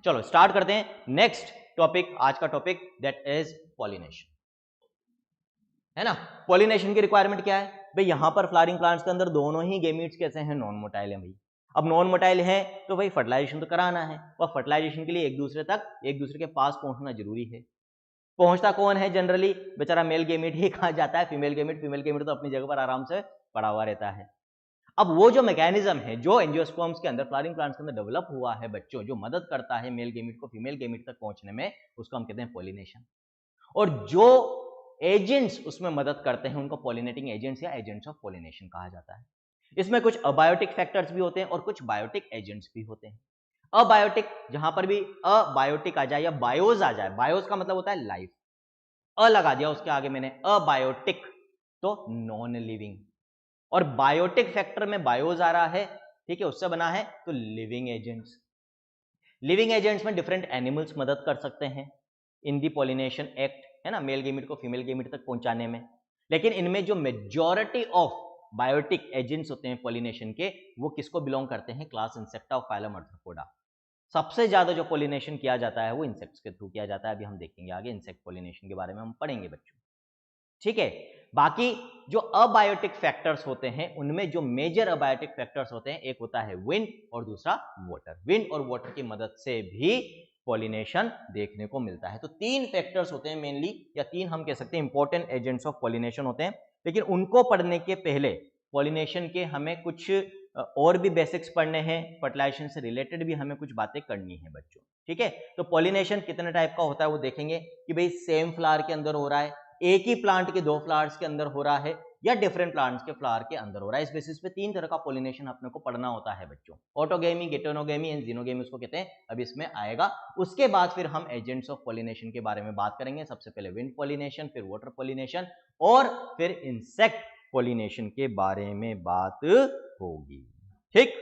चलो स्टार्ट करते हैं नेक्स्ट टॉपिक, आज का टॉपिक दैट इज पॉलिनेशन, है ना। पॉलिनेशन की रिक्वायरमेंट क्या है भाई? यहां पर फ्लावरिंग प्लांट्स के अंदर दोनों ही गेमीट्स कैसे हैं? नॉन मोटाइल है भाई। अब नॉन मोटाइल है तो भाई फर्टिलाइजेशन तो कराना है, और फर्टिलाइजेशन के लिए एक दूसरे के पास पहुंचना जरूरी है। पहुंचता कौन है जनरली? बेचारा मेल गेमीट ही कहा जाता है, फीमेल गेमीट तो अपनी जगह पर आराम से पड़ा हुआ रहता है। अब वो जो मैकेनिज्म है जो एंजियोस्पर्म्स के अंदर फ्लावरिंग प्लांट्स के अंदर डेवलप हुआ है बच्चों, जो मदद करता है मेल गेमीट को फीमेल गेमीट तक पहुंचने में, उसको हम कहते हैं पॉलिनेशन। और जो एजेंट्स उसमें मदद करते हैं उनको पॉलिनेटिंग एजेंट्स या एजेंट्स ऑफ पॉलिनेशन कहा जाता है। इसमें कुछ अबायोटिक फैक्टर्स भी होते हैं और कुछ बायोटिक एजेंट्स भी होते हैं। अबायोटिक, जहां पर भी अबायोटिक आ जाए या बायोज आ जाए, बायोज का मतलब होता है लाइफ, लगा दिया उसके आगे मैंने, अबायोटिक तो नॉन लिविंग, और बायोटिक फैक्टर में बायोज आ रहा है, ठीक है, उससे बना है तो लिविंग एजेंट्स। लिविंग एजेंट्स में डिफरेंट एनिमल्स मदद कर सकते हैं इन दी पॉलिनेशन एक्ट, है ना, मेल गेमिट को फीमेल गेमिट तक पहुंचाने में। लेकिन इनमें जो मेजॉरिटी ऑफ बायोटिक एजेंट्स होते हैं पॉलिनेशन के, वो किसको बिलोंग करते हैं, क्लास इंसेक्टा और फाइलम आर्थ्रोपोडा। सबसे ज्यादा जो पॉलिनेशन किया जाता है वो इंसेक्ट्स के थ्रू किया जाता है। अभी हम देखेंगे आगे इंसेक्ट पॉलिनेशन के बारे में हम पढ़ेंगे बच्चों, ठीक है। बाकी जो अबायोटिक फैक्टर्स होते हैं उनमें जो मेजर अबायोटिक फैक्टर्स होते हैं, एक होता है विंड और दूसरा वाटर। विंड और वाटर की मदद से भी पॉलिनेशन देखने को मिलता है। तो 3 फैक्टर्स होते हैं मेनली, या 3 हम कह सकते हैं इंपॉर्टेंट एजेंट्स ऑफ पॉलिनेशन होते हैं। लेकिन उनको पढ़ने के पहले पॉलिनेशन के हमें कुछ और भी बेसिक्स पढ़ने हैं, फर्टिलाइजेशन से रिलेटेड भी हमें कुछ बातें करनी है बच्चों, ठीक है। तो पॉलिनेशन कितने टाइप का होता है वो देखेंगे कि भाई सेम फ्लावर के अंदर हो रहा है, एक ही प्लांट के 2 फ्लावर्स के अंदर हो रहा है, या डिफरेंट प्लांट्स के फ्लावर के अंदर हो रहा है। इस बेसिस पे 3 तरह का पॉलिनेशन अपने को पढ़ना होता है बच्चों, ऑटोगेमी, गेटोनोगेमी एंड जीनोगेमी उसको कहते हैं। अब इसमें आएगा, उसके बाद फिर हम एजेंट्स ऑफ पॉलिनेशन के बारे में बात करेंगे। सबसे पहले विंड पॉलिनेशन, फिर वाटर पॉलिनेशन और फिर इंसेक्ट पॉलिनेशन के बारे में बात होगी, ठीक।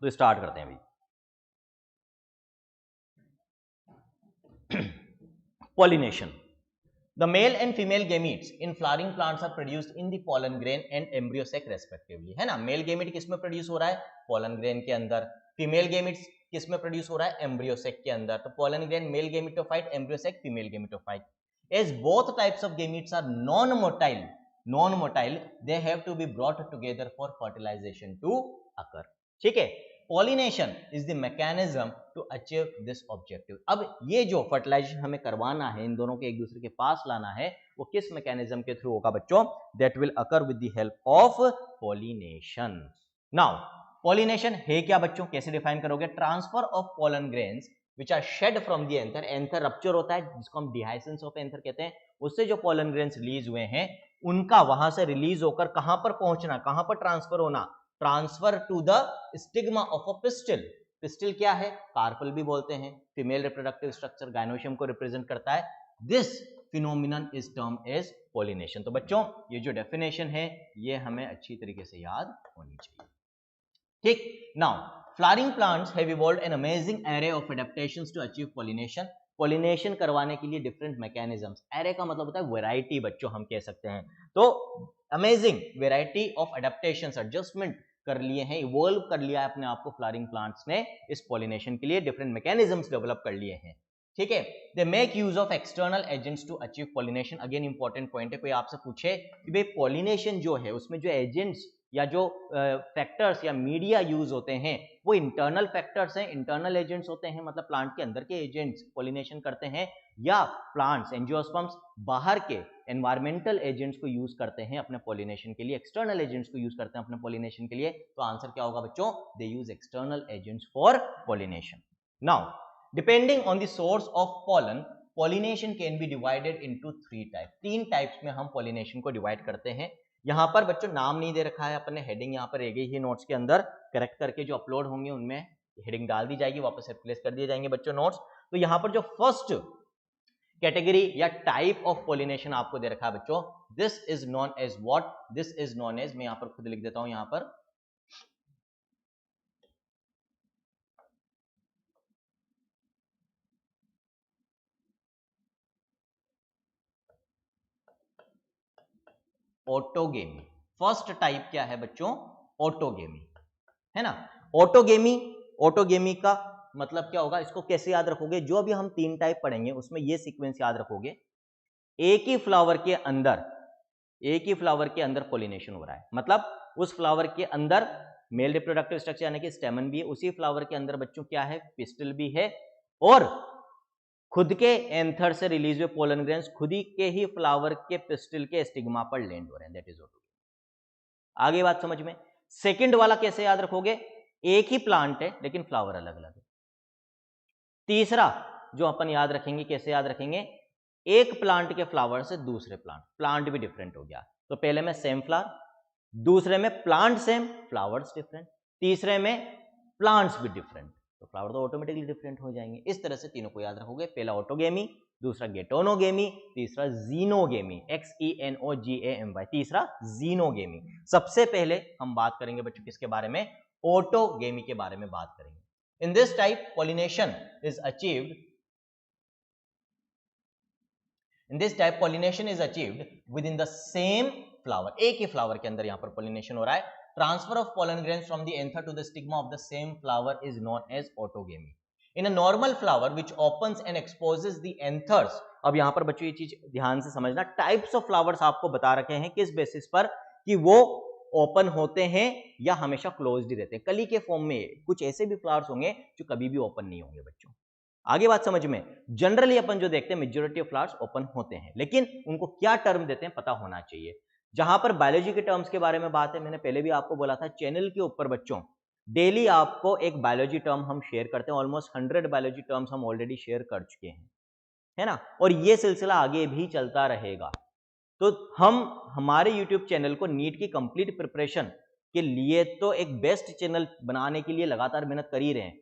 तो स्टार्ट करते हैं अभी। Pollination, the male and female gametes in flowering plants are produced in the pollen grain and embryo sac respectively, है ना। मेल गेमिट किस में प्रोड्यूस हो रहा है, पोलन ग्रेन के अंदर। फीमेल गेमिट्स किस में प्रोड्यूस हो रहा है, एम्ब्रियो सेक के अंदर। तो pollen grain male gametophyte, embryo sac female gametophyte. as both types of gametes are non-motile they have to be brought together for fertilization to occur, ठीक है। Pollination is the mechanism to achieve this objective. अब ये जो fertilisation हमें करवाना है, इन दोनों के एक दूसरे के पास लाना है, वो किस मैकेनिज्म के थ्रू होगा बच्चों, that will occur with the help of pollination. Now pollination है क्या बच्चों, कैसे डिफाइन करोगे, transfer of pollen grains which are shed from the anther, anther rupture होता है जिसको हम डिहाइसेंस ऑफ एंथर कहते हैं, उससे जो पोलन ग्रेन्स रिलीज हुए हैं उनका वहां से रिलीज होकर कहां पर पहुंचना, कहां पर ट्रांसफर होना, transfer to the stigma of a pistil. Pistil क्या है, कार्पल भी बोलते हैं, फीमेल रिप्रोडक्टिव स्ट्रक्चर, गायनोशियम को रिप्रेजेंट करता है। This phenomenon is term as pollination. तो बच्चों ये जो डेफिनेशन है ये हमें अच्छी तरीके से याद होनी चाहिए, ठीक। Now flowering plants have evolved an amazing array of adaptations to achieve pollination। Pollination करवाने के लिए डिफरेंट मैकेनिज्म्स, एरे का मतलब होता है वैरायटी बच्चों हम कह सकते हैं। तो amazing variety of adaptations, adjustment कर लिए हैं, इवॉल्व कर लिया है अपने आप को फ्लावरिंग प्लांट्स ने इस पॉलिनेशन के लिए, डिफरेंट मैकेनिज्म्स डेवलप कर लिए हैं, ठीक है। They make use of external agents to achieve pollination. Again important point है, कोई आपसे पूछे कि भाई पॉलिनेशन जो है उसमें जो एजेंट्स या जो फैक्टर्स या मीडिया यूज होते हैं वो इंटरनल फैक्टर्स हैं, इंटरनल एजेंट्स होते हैं, मतलब प्लांट के अंदर के एजेंट्स पॉलिनेशन करते हैं, या प्लांट्स एंजियोस्पर्म्स बाहर के एनवायरमेंटल एजेंट्स को यूज करते हैं अपने पॉलिनेशन के लिए, एक्सटर्नल एजेंट्स को यूज करते हैं अपने पॉलिनेशन के लिए। तो आंसर क्या होगा बच्चों, they use external agents for pollination. Now depending on the source of pollen, pollination can be divided into 3 type. 3 types में हम पॉलिनेशन को डिवाइड करते हैं। यहां पर बच्चों नाम नहीं दे रखा है, अपने हेडिंग यहां पर रह गई है नोट्स के अंदर, करेक्ट करके जो अपलोड होंगे उनमें हेडिंग डाल दी जाएगी, वापस रिप्लेस कर दिए जाएंगे बच्चों नोट्स। तो यहां पर जो फर्स्ट कैटेगरी या टाइप ऑफ पॉलिनेशन आपको दे रखा है बच्चों, this is known as what, this is known as, मैं यहां पर खुद लिख देता हूं यहां पर, ऑटोगेमी। फर्स्ट टाइप क्या है बच्चों, ऑटोगेमी, है ना। ऑटोगेमी, ऑटोगेमी का मतलब क्या होगा, इसको कैसे याद रखोगे, जो अभी हम 3 टाइप पढ़ेंगे उसमें ये सीक्वेंस याद रखोगे। एक ही फ्लावर के अंदर, एक ही फ्लावर के अंदर पॉलिनेशन हो रहा है, मतलब उस फ्लावर के अंदर मेल रिप्रोडक्टिव स्ट्रक्चर यानी कि स्टेमन भी है, उसी फ्लावर के अंदर बच्चों क्या है, पिस्टल भी है, और खुद के एंथर से रिलीज हुए पोलन ग्रेन्स खुद ही के ही फ्लावर के पिस्टल के स्टिग्मा पर लैंड हो रहे हैं, दैट इज ऑटोगेमी। आगे बात समझ में। सेकंड वाला कैसे याद रखोगे, एक ही प्लांट है लेकिन फ्लावर अलग अलग है। तीसरा जो अपन याद रखेंगे, कैसे याद रखेंगे, एक प्लांट के फ्लावर से दूसरे प्लांट भी डिफरेंट हो गया। तो पहले में सेम फ्लावर, दूसरे में प्लांट सेम, फ्लावर्स डिफरेंट, तीसरे में प्लांट्स भी डिफरेंट, तो फ्लावर तो ऑटोमेटिकली डिफरेंट हो जाएंगे। इस तरह से तीनों को याद रखोगे, पहला ऑटोगेमी, दूसरा गेटोनोगेमी, तीसरा जीनोगेमी, XENOGAMY, तीसरा जीनोगेमी। सबसे पहले हम बात करेंगे बच्चों किसके बारे में, ऑटोगेमी के बारे में बात करेंगे। In this type, pollination is achieved. In this type, pollination is achieved within the same flower. एक ही flower के अंदर यहाँ पर pollination हो रहा है. Transfer of pollen grains from the anther to the stigma of the same flower is known as autogamy. In a normal flower which opens and exposes the anthers. अब यहाँ पर बच्चों ये चीज ध्यान से समझना, टाइप्स ऑफ फ्लावर्स आपको बता रखे हैं किस बेसिस पर कि वो ओपन होते हैं या हमेशा क्लोज्ड ही रहते हैं. कली के फॉर्म में कुछ ऐसे भी फ्लावर्स होंगे जो कभी भी ओपन नहीं होंगे बच्चों. आगे बात समझ में. जनरली अपन जो देखते हैं मेजॉरिटी ऑफ फ्लावर्स ओपन होते हैं, लेकिन उनको क्या टर्म देते हैं पता होना चाहिए. जहां पर बायोलॉजी के टर्म्स के बारे में बात है, मैंने पहले भी आपको बोला था चैनल के ऊपर बच्चों डेली आपको एक बायोलॉजी टर्म हम शेयर करते हैं. ऑलमोस्ट 100 बायोलॉजी टर्म्स हम ऑलरेडी शेयर कर चुके हैं, है ना, और ये सिलसिला आगे भी चलता रहेगा. तो हम हमारे YouTube चैनल को नीट की कंप्लीट प्रिपरेशन के लिए तो एक बेस्ट चैनल बनाने के लिए लगातार मेहनत कर ही रहे हैं.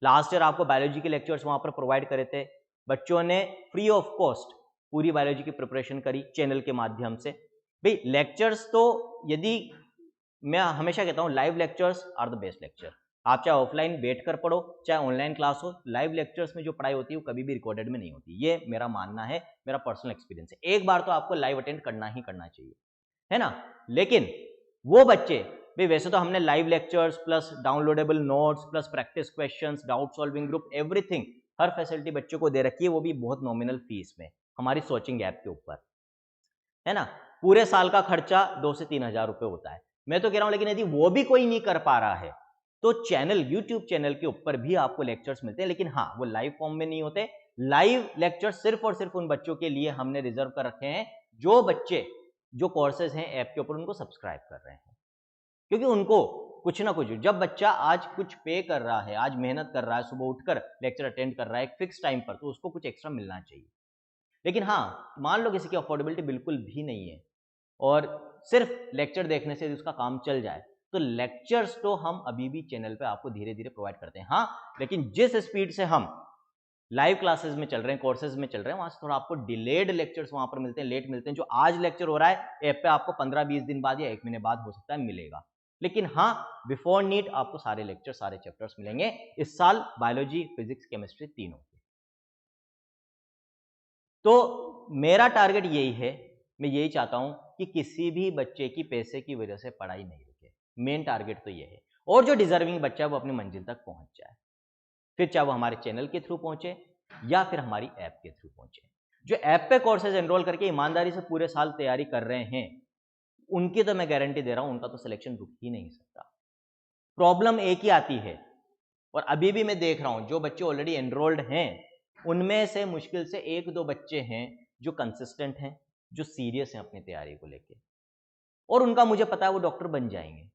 लास्ट ईयर आपको बायोलॉजी के लेक्चर्स वहां पर प्रोवाइड करे थे. बच्चों ने फ्री ऑफ कॉस्ट पूरी बायोलॉजी की प्रिपरेशन करी चैनल के माध्यम से. भाई लेक्चर्स तो, यदि मैं हमेशा कहता हूं live lectures are the best lecture. आप चाहे ऑफलाइन बैठ कर पढ़ो चाहे ऑनलाइन क्लास हो, लाइव लेक्चर्स में जो पढ़ाई होती है वो कभी भी रिकॉर्डेड में नहीं होती. ये मेरा मानना है, मेरा पर्सनल एक्सपीरियंस है. एक बार तो आपको लाइव अटेंड करना ही करना चाहिए, है ना. लेकिन वो बच्चे, भाई वैसे तो हमने live lectures plus downloadable notes plus practice questions, doubt solving group, everything, हर फैसिलिटी बच्चों को दे रखी है, वो भी बहुत नॉमिनल फीस में हमारी सोचिंग ऐप के ऊपर, है ना. पूरे साल का खर्चा 2 से 3 हजार रुपए होता है. मैं तो कह रहा हूं लेकिन यदि वो भी कोई नहीं कर पा रहा है तो चैनल, यूट्यूब चैनल के ऊपर भी आपको लेक्चर्स मिलते हैं, लेकिन हाँ वो लाइव फॉर्म में नहीं होते. लाइव लेक्चर सिर्फ और सिर्फ उन बच्चों के लिए हमने रिजर्व कर रखे हैं जो बच्चे जो कोर्सेज हैं ऐप के ऊपर उनको सब्सक्राइब कर रहे हैं. क्योंकि उनको कुछ ना कुछ, जब बच्चा आज कुछ पे कर रहा है, आज मेहनत कर रहा है, सुबह उठकर लेक्चर अटेंड कर रहा है एक फिक्स टाइम पर, तो उसको कुछ एक्स्ट्रा मिलना चाहिए. लेकिन हाँ मान लो किसी की अफोर्डेबिलिटी बिल्कुल भी नहीं है और सिर्फ लेक्चर देखने से उसका काम चल जाए, तो लेक्चर्स तो हम अभी भी चैनल पे आपको धीरे धीरे प्रोवाइड करते हैं. हाँ लेकिन जिस स्पीड से हम लाइव क्लासेस में चल रहे हैं, कोर्सेज में चल रहे हैं, वहां से थोड़ा आपको डिलेड लेक्चर्स वहां पर मिलते हैं, लेट मिलते हैं. जो आज लेक्चर हो रहा है ऐप पे आपको 15-20 दिन बाद या 1 महीने बाद हो सकता है मिलेगा. लेकिन हाँ बिफोर नीट आपको सारे लेक्चर, सारे चैप्टर्स मिलेंगे इस साल, बायोलॉजी, फिजिक्स, केमिस्ट्री तीनों के. तो मेरा टारगेट यही है, मैं यही चाहता हूं कि किसी भी बच्चे की पैसे की वजह से पढ़ाई नहीं रुके. मेन टारगेट तो ये है. और जो डिजर्विंग बच्चा है वो अपनी मंजिल तक पहुंच जाए, फिर चाहे वो हमारे चैनल के थ्रू पहुंचे या फिर हमारी ऐप के थ्रू पहुंचे. जो ऐप पे कोर्सेज एनरोल करके ईमानदारी से पूरे साल तैयारी कर रहे हैं, उनकी तो मैं गारंटी दे रहा हूं उनका तो सिलेक्शन रुक ही नहीं सकता. प्रॉब्लम एक ही आती है, और अभी भी मैं देख रहा हूं जो बच्चे ऑलरेडी एनरोल्ड हैं उनमें से मुश्किल से 1-2 बच्चे हैं जो कंसिस्टेंट हैं, जो सीरियस हैं अपनी तैयारी को लेके, और उनका मुझे पता है वो डॉक्टर बन जाएंगे.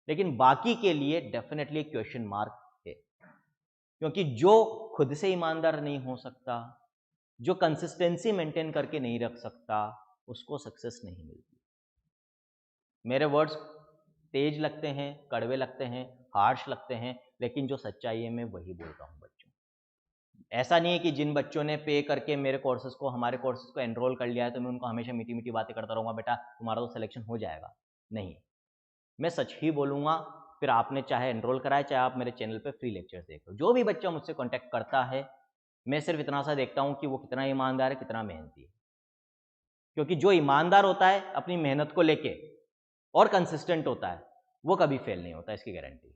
लेकिन बाकी के लिए डेफिनेटली एक क्वेश्चन मार्क है, क्योंकि जो खुद से ईमानदार नहीं हो सकता, जो कंसिस्टेंसी मेंटेन करके नहीं रख सकता, उसको सक्सेस नहीं मिलती. मेरे वर्ड्स तेज लगते हैं, कड़वे लगते हैं, हार्श लगते हैं, लेकिन जो सच्चाई है मैं वही बोलता हूं बच्चों. ऐसा नहीं है कि जिन बच्चों ने पे करके मेरे कोर्सेज को, हमारे कोर्सेज को एनरोल कर लिया है तो मैं उनको हमेशा मीठी मीठी बातें करता रहूंगा, बेटा तुम्हारा तो सिलेक्शन हो जाएगा. नहीं, मैं सच ही बोलूंगा. फिर आपने चाहे एनरोल कराए, चाहे आप मेरे चैनल पे फ्री लेक्चर्स देख लो. जो भी बच्चा मुझसे कांटेक्ट करता है, मैं सिर्फ इतना सा देखता हूं कि वो कितना ईमानदार है, कितना मेहनती है. क्योंकि जो ईमानदार होता है अपनी मेहनत को लेके और कंसिस्टेंट होता है, वो कभी फेल नहीं होता, इसकी गारंटी.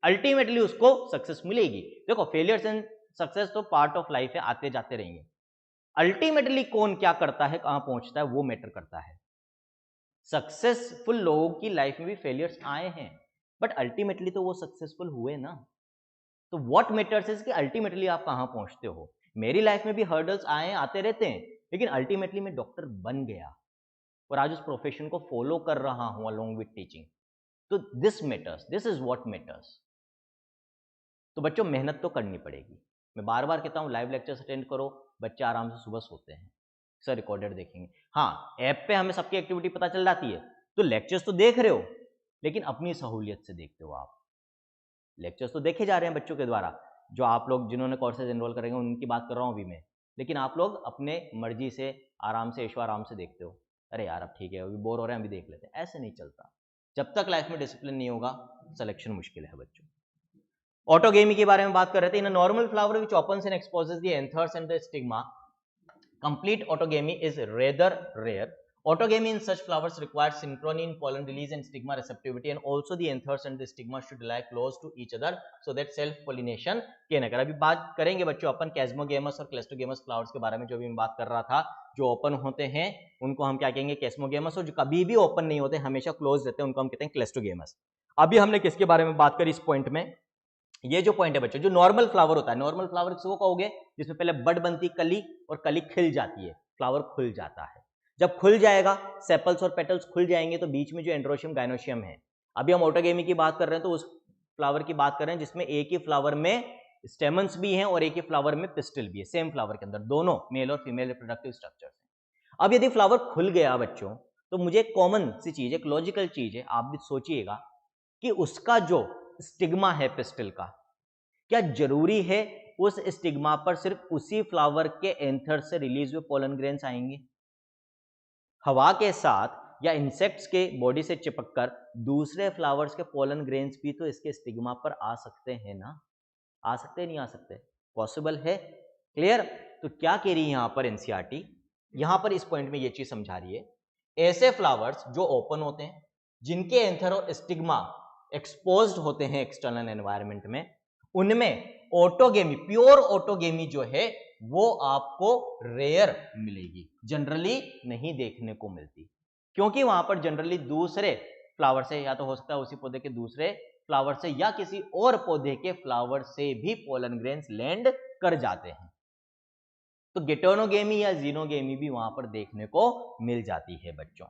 अल्टीमेटली उसको सक्सेस मिलेगी. देखो फेलियर्स एंड सक्सेस तो पार्ट ऑफ लाइफ है, आते जाते रहेंगे. अल्टीमेटली कौन क्या करता है, कहां पहुंचता है, वो मैटर करता है. सक्सेसफुल लोगों की लाइफ में भी फेलियर्स आए हैं, बट अल्टीमेटली तो वो सक्सेसफुल हुए ना. तो व्हाट मैटर्स इज कि अल्टीमेटली आप कहां पहुंचते हो. मेरी लाइफ में भी हर्डल्स आए, आते रहते हैं, लेकिन अल्टीमेटली मैं डॉक्टर बन गया और आज उस प्रोफेशन को फॉलो कर रहा हूं अलोंग विद टीचिंग. तो this matters, this is what matters. तो बच्चों मेहनत तो करनी पड़ेगी. मैं बार बार कहता हूं लाइव लेक्चर्स अटेंड करो. बच्चे आराम से सुबह सोते हैं, सर रिकॉर्डेड देखेंगे. हाँ ऐप पे हमें सबकी एक्टिविटी पता चल जाती है, तो लेक्चर्स तो देख रहे हो, लेकिन अपनी सहूलियत से देखते हो आप. लेक्चर्स तो देखे जा रहे हैं बच्चों के द्वारा, जो आप लोग जिन्होंने कोर्सेज एनरोल करेंगे उनकी बात कर रहा हूं अभी मैं. लेकिन आप लोग अपने मर्जी से आराम से, ऐशो आराम से देखते हो. अरे यार अब ठीक है, अभी बोर हो रहे हैं, अभी देख लेते हैं. ऐसे नहीं चलता. जब तक लाइफ में डिसिप्लिन नहीं होगा, सिलेक्शन मुश्किल है बच्चों. ऑटोगेमी के बारे में बात कर रहे थे। In a normal flower which opens and exposes the anthers and the stigma, complete autogamy is rather rare. Autogamy in such flowers requires synchrony in pollen release and stigma receptivity, and also the anthers and the stigma should lie close to each other so that self pollination can occur. अभी बात करेंगे बच्चों अपन कैस्मोगेमस और क्लेस्टोगेमस flowers के बारे में, जो भी मैं बात कर रहा था। जो ओपन होते हैं उनको हम क्या कहेंगे, कैस्मोगेमस, और जो कभी भी ओपन नहीं होते, हमेशा क्लोज रहते हैं, उनको हम कहते हैं क्लेस्टोगेमस। अभी हमने किसके बारे में बात करी इस पॉइंट में, ये जो पॉइंट है बच्चों, जो नॉर्मल फ्लावर होता है, नॉर्मल फ्लावर किसको कहोगे, जिसमें पहले बड बनती कली और कली खिल जाती है, फ्लावर खुल जाता है। जब खुल जाएगा, सेपल्स और पेटल्स खुल जाएंगे, तो बीच में जो एंड्रोशियम गायनोशियम है, अभी हम ऑटोगेमी की बात कर रहे हैं तो उस फ्लावर की बात कर रहे हैं जिसमें एक ही फ्लावर में स्टेमन्स भी हैं और एक ही फ्लावर में पिस्टिल भी है, सेम फ्लावर के अंदर दोनों मेल और फीमेल रिप्रोडक्टिव स्ट्रक्चर्स हैं। अब यदि फ्लावर खुल गया बच्चों, तो मुझे एक कॉमन सी चीज, एक लॉजिकल चीज है, आप भी सोचिएगा कि उसका जो स्टिग्मा है पिस्टिल का, क्या जरूरी है उस स्टिग्मा पर सिर्फ उसी फ्लावर के एंथर से रिलीज हुए पोलन ग्रेन्स आएंगे? हवा के साथ या इंसेक्ट्स के बॉडी से चिपककर दूसरे फ्लावर्स के पोलन ग्रेन्स भी तो इसके स्टिग्मा पर आ सकते हैं ना? आ सकते नहीं आ सकते? पॉसिबल है। क्लियर? तो क्या कह रही है यहां पर एनसीईआरटी, यहां पर इस पॉइंट में ये चीज समझा रही है, ऐसे फ्लावर्स जो ओपन होते हैं, जिनके एंथर और स्टिग्मा एक्सपोज्ड होते हैं एक्सटर्नल एनवायरनमेंट में, उनमें ऑटोगेमी, प्योर ऑटोगेमी जो है वो आपको रेयर मिलेगी, जनरली नहीं देखने को मिलती, क्योंकि वहां पर जनरली दूसरे फ्लावर से, या तो हो सकता है उसी पौधे के दूसरे फ्लावर से या किसी और पौधे के फ्लावर से भी पोलन ग्रेन्स लैंड कर जाते हैं। तो गेटोनोगेमी या जीनोगेमी भी वहां पर देखने को मिल जाती है बच्चों।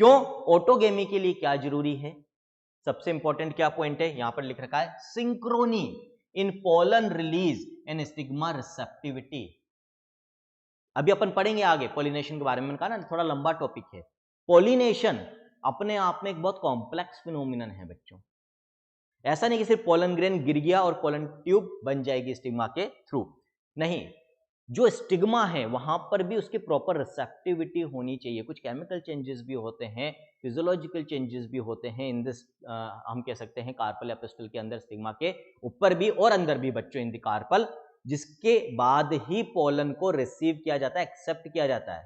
क्यों? ऑटोगेमी के लिए क्या जरूरी है? सबसे इंपॉर्टेंट क्या पॉइंट है यहां पर लिख रखा है, synchrony in pollen release and stigma receptivity. अभी अपन पढ़ेंगे आगे पॉलिनेशन के बारे में, कहा ना थोड़ा लंबा टॉपिक है। पॉलिनेशन अपने आप में एक बहुत कॉम्प्लेक्स फिनोमिनन है बच्चों। ऐसा नहीं कि सिर्फ पोलन ग्रेन गिर गया और पोलन ट्यूब बन जाएगी स्टिग्मा के थ्रू, नहीं, जो स्टिग्मा है वहां पर भी उसकी प्रॉपर रिसेप्टिविटी होनी चाहिए। कुछ केमिकल चेंजेस भी होते हैं, फिजियोलॉजिकल चेंजेस भी होते हैं इन दिस, हम कह सकते हैं कार्पल या पिस्टल के अंदर, स्टिग्मा के ऊपर भी और अंदर भी बच्चों इन द कार्पल, जिसके बाद ही पोलन को रिसीव किया जाता है, एक्सेप्ट किया जाता है।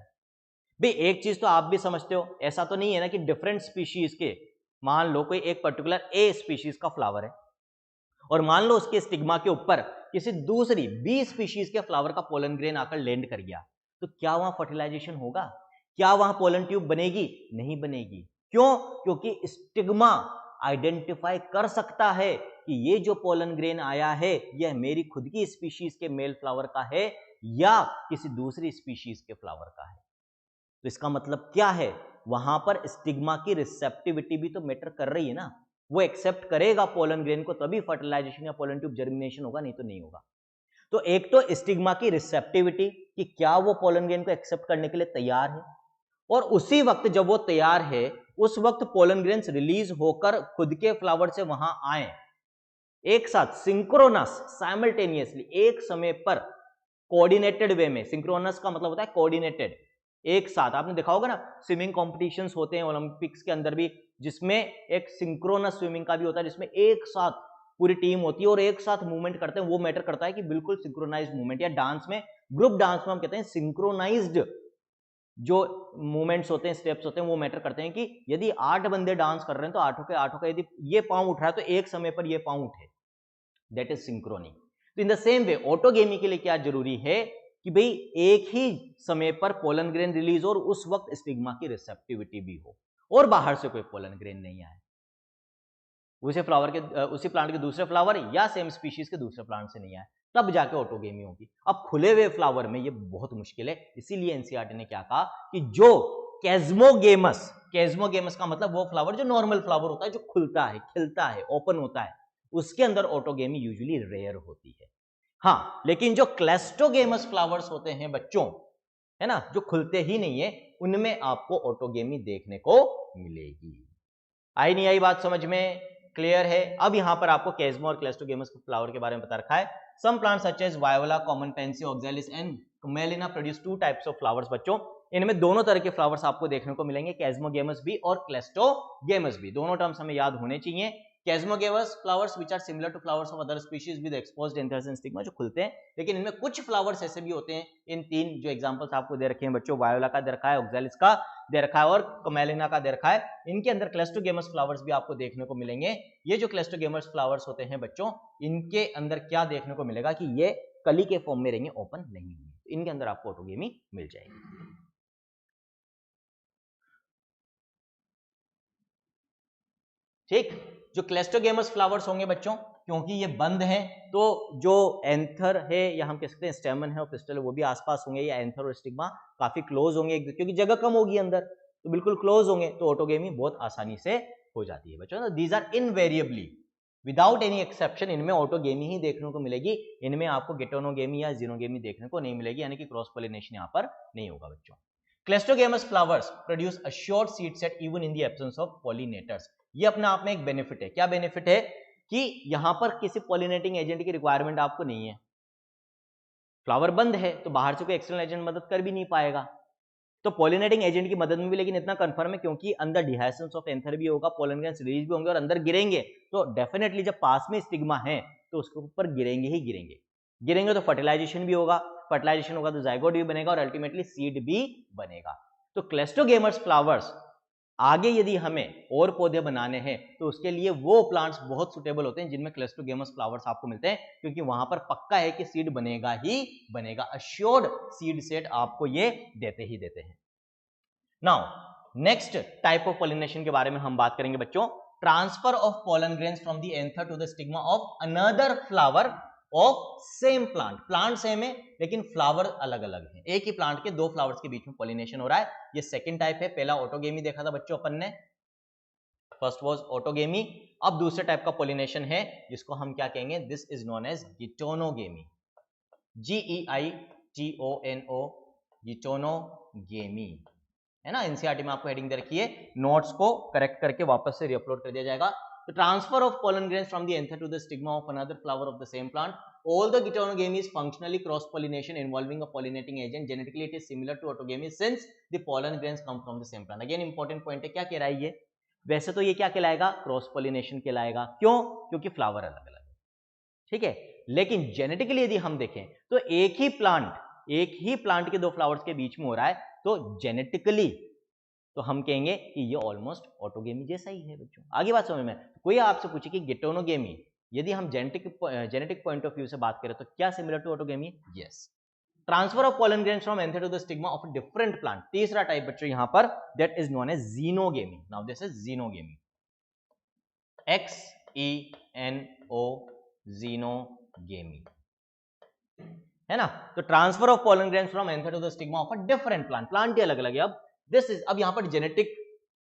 भाई एक चीज तो आप भी समझते हो, ऐसा तो नहीं है ना कि डिफरेंट स्पीशीज के, मान लो कोई एक पर्टिकुलर ए स्पीशीज का फ्लावर है और मान लो उसके स्टिग्मा के ऊपर किसी दूसरी बी स्पीशीज के फ्लावर का पोलन ग्रेन आकर लैंड कर गया, तो क्या वहां फर्टिलाइजेशन होगा? क्या वहां पोलन ट्यूब बनेगी? नहीं बनेगी। क्यों? क्योंकि स्टिग्मा आइडेंटिफाई कर सकता है कि ये जो पोलन ग्रेन आया है यह मेरी खुद की स्पीशीज के मेल फ्लावर का है या किसी दूसरी स्पीशीज के फ्लावर का है। तो इसका मतलब क्या है, वहां पर स्टिग्मा की रिसेप्टिविटी भी तो मैटर कर रही है ना। वो एक्सेप्ट करेगा पोलन ग्रेन को, तभी फर्टिलाइजेशन या पोलन ट्यूब जर्मिनेशन होगा, नहीं तो नहीं होगा। तो एक तो स्टिग्मा की रिसेप्टिविटी, कि क्या वो पोलन ग्रेन को एक्सेप्ट करने के लिए तैयार है, और उसी वक्त जब वो तैयार है उस वक्त पोलन ग्रेन्स रिलीज होकर खुद के फ्लावर से वहां आए, एक साथ सिंक्रोनस, साइमल्टेनियसली, एक समय पर, कोऑर्डिनेटेड वे में। सिंक्रोनस का मतलब होता है कोऑर्डिनेटेड, एक साथ। आपने देखा होगा ना स्विमिंग कॉम्पिटिशंस होते हैं ओलंपिक्स के अंदर भी, जिसमें एक सिंक्रोनस स्विमिंग का भी होता है, जिसमें एक साथ पूरी टीम होती है और एक साथ मूवमेंट करते हैं। वो मैटर करता है कि बिल्कुल सिंक्रोनाइज्ड मूवमेंट, या डांस में, ग्रुप डांस में हम कहते हैं सिंक्रोनाइज्ड जो मूवमेंट्स होते हैं, स्टेप्स होते हैं, वो मैटर करते हैं कि यदि 8 बंदे डांस कर रहे हैं तो आठों का यदि ये पांव उठ रहा है तो एक समय पर ये पांव उठे, दैट इज सिंक्रोनी। तो in the same way autogamy के लिए क्या जरूरी है कि भाई एक ही समय पर पोलन ग्रेन रिलीज हो और उस वक्त स्टिग्मा की रिसेप्टिविटी भी हो और बाहर से कोई पोलन ग्रेन नहीं आए, उसी फ्लावर के, उसी प्लांट के दूसरे फ्लावर या सेम स्पीशीज के दूसरे प्लांट से नहीं आए, तब जाके ऑटोगेमी होगी। अब खुले हुए फ्लावर में ये बहुत मुश्किल है, इसीलिए एनसीईआरटी ने क्या कहा कि जो कैस्मोगेमस, कैस्मोगेमस का मतलब वो फ्लावर जो नॉर्मल फ्लावर होता है, जो खुलता है, खिलता है, ओपन होता है, उसके अंदर ऑटोगेमी यूजुअली रेयर होती है। हाँ, लेकिन जो क्लेस्टोगेमस फ्लावर्स होते हैं बच्चों, है ना, जो खुलते ही नहीं है, उनमें आपको ऑटोगेमी देखने को मिलेगी। आई नहीं आई बात समझ में? क्लियर है? अब यहां पर आपको कैस्मो और क्लेस्टोगेमस फ्लावर के बारे में बता रखा है। Some plants such as viola, common pansy, oxalis and commelina produce 2 types of flowers बच्चों। इनमें दोनों तरह के फ्लावर्स आपको देखने को मिलेंगे, कैस्मोगेमस भी और क्लेस्टोगेमस भी। दोनों टर्म्स हमें याद होने चाहिए। Chasmogamous flowers which are similar to flowers of other species with exposed anthers and stigma, जो खुलते हैं, लेकिन इनमें कुछ फ्लावर्स ऐसे भी होते हैं, इन तीन जो एग्जांपल्स आपको दे रखे हैं बच्चों, वायोला का दे रखा है, ऑक्सैलिस का दे रखा है और कमेलिना का दे रखा है, इनके अंदर क्लेस्टोगेमस फ्लावर्स भी आपको देखने को मिलेंगे। ये जो क्लेस्टोगेमस फ्लावर्स होते हैं बच्चों, इनके अंदर क्या देखने को मिलेगा कि ये कली के फॉर्म में रहेंगे, ओपन नहीं होंगे, इनके अंदर आपको ऑटोगेमी मिल जाएगी। ठीक, जो क्लेस्टोगेमस फ्लावर्स होंगे बच्चों, क्योंकि ये बंद हैं, तो जो एंथर है या हम कह सकते हैं स्टेमन है और पिस्टल है वो भी आसपास होंगे, या एंथर और स्टिग्मा काफी क्लोज होंगे, क्योंकि जगह कम होगी अंदर, तो बिल्कुल क्लोज होंगे, तो ऑटोगेमी बहुत आसानी से हो जाती है बच्चों। These are invariably without any exception, इनमें ऑटोगेमी ही देखने को मिलेगी, इनमें आपको गेटोनोगेमी या जीनोगेमी देखने को नहीं मिलेगी, यानी कि क्रॉस पॉलिनेशन यहाँ पर नहीं होगा बच्चों। क्लेस्टोगेमस flowers produce a short seed set even in the absence of pollinators. ये अपने आप में एक बेनिफिट है। क्या बेनिफिट है? कि यहां पर किसी पॉलिनेटिंग एजेंट की रिक्वायरमेंट आपको नहीं है, फ्लावर बंद है तो बाहर से कोई एक्सटर्नल एजेंट मदद कर भी नहीं पाएगा, तो पॉलिनेटिंग एजेंट की मदद में भी, लेकिन इतना कंफर्म है क्योंकि अंदर डिहाइसेंस ऑफ एंथर भी होगा, पोलन ग्रेन्स रिलीज भी होंगे और अंदर गिरेंगे, तो डेफिनेटली जब पास में स्टिग्मा है तो उसके ऊपर गिरेंगे ही गिरेंगे, गिरेंगे तो फर्टिलाइजेशन भी होगा, फर्टिलाइजेशन होगा तो जाइगोट भी बनेगा और अल्टीमेटली सीड भी बनेगा। तो क्लेस्टोगेमस फ्लावर्स आगे यदि हमें और पौधे बनाने हैं तो उसके लिए वो प्लांट्स बहुत सुटेबल होते हैं जिनमें क्लेस्टोगेमस फ्लावर्स आपको मिलते हैं, क्योंकि वहां पर पक्का है कि सीड बनेगा ही बनेगा, अश्योर्ड सीड सेट आपको ये देते ही देते हैं। Now next type of pollination के बारे में हम बात करेंगे बच्चों, transfer of pollen grains from the anther to the stigma of another flower of same plant. Plant सेम है लेकिन फ्लावर अलग अलग है, एक ही प्लांट के दो फ्लावर्स के बीच में पॉलिनेशन हो रहा है, ये सेकंड टाइप है। पहला ऑटोगेमी देखा था बच्चों अपन ने, फर्स्ट वाज ऑटोगेमी। अब दूसरे टाइप का पॉलिनेशन है जिसको हम क्या कहेंगे, this is known as geitonogamy, GEITONO, geitonogamy, है ना। एनसीईआरटी में आपको हेडिंग दे रखी है, नोट्स को करेक्ट करके वापस से रीअपलोड कर दिया जाएगा। The transfer of pollen grains from the anther to the stigma of another flower of the same plant. All the Gittonogamy is functionally cross-pollination involving a pollinating agent. Genetically, it is similar to autogamy since the pollen grains come from the same plant. Again, important point है, क्या कह रहा है ये? वैसे तो ये क्या कहलाएगा? क्रॉस पॉलिनेशन कहलाएगा। क्यों? क्योंकि फ्लावर अलग अलग है, ठीक है। लेकिन जेनेटिकली यदि हम देखें तो एक ही प्लांट के दो फ्लावर्स के बीच में हो रहा है, तो जेनेटिकली तो हम कहेंगे कि ये ऑलमोस्ट ऑटोगेमी जैसा ही है बच्चों। आगे बात समझ में, कोई आपसे पूछे कि गिटोनोगेमी यदि हम जेनेटिक पॉइंट ऑफ व्यू से बात करें तो क्या similar to autogamy? Yes. Transfer of pollen grains from anther to the stigma of a different plant, तीसरा टाइप बच्चों यहां पर, that is known as xenogamy. Now this is xenogamy, XENO, xenogamy, है ना। तो transfer of pollen grains from anther to the stigma of a different plant, plant ही अलग अलग है। अब दिस इज, अब यहां पर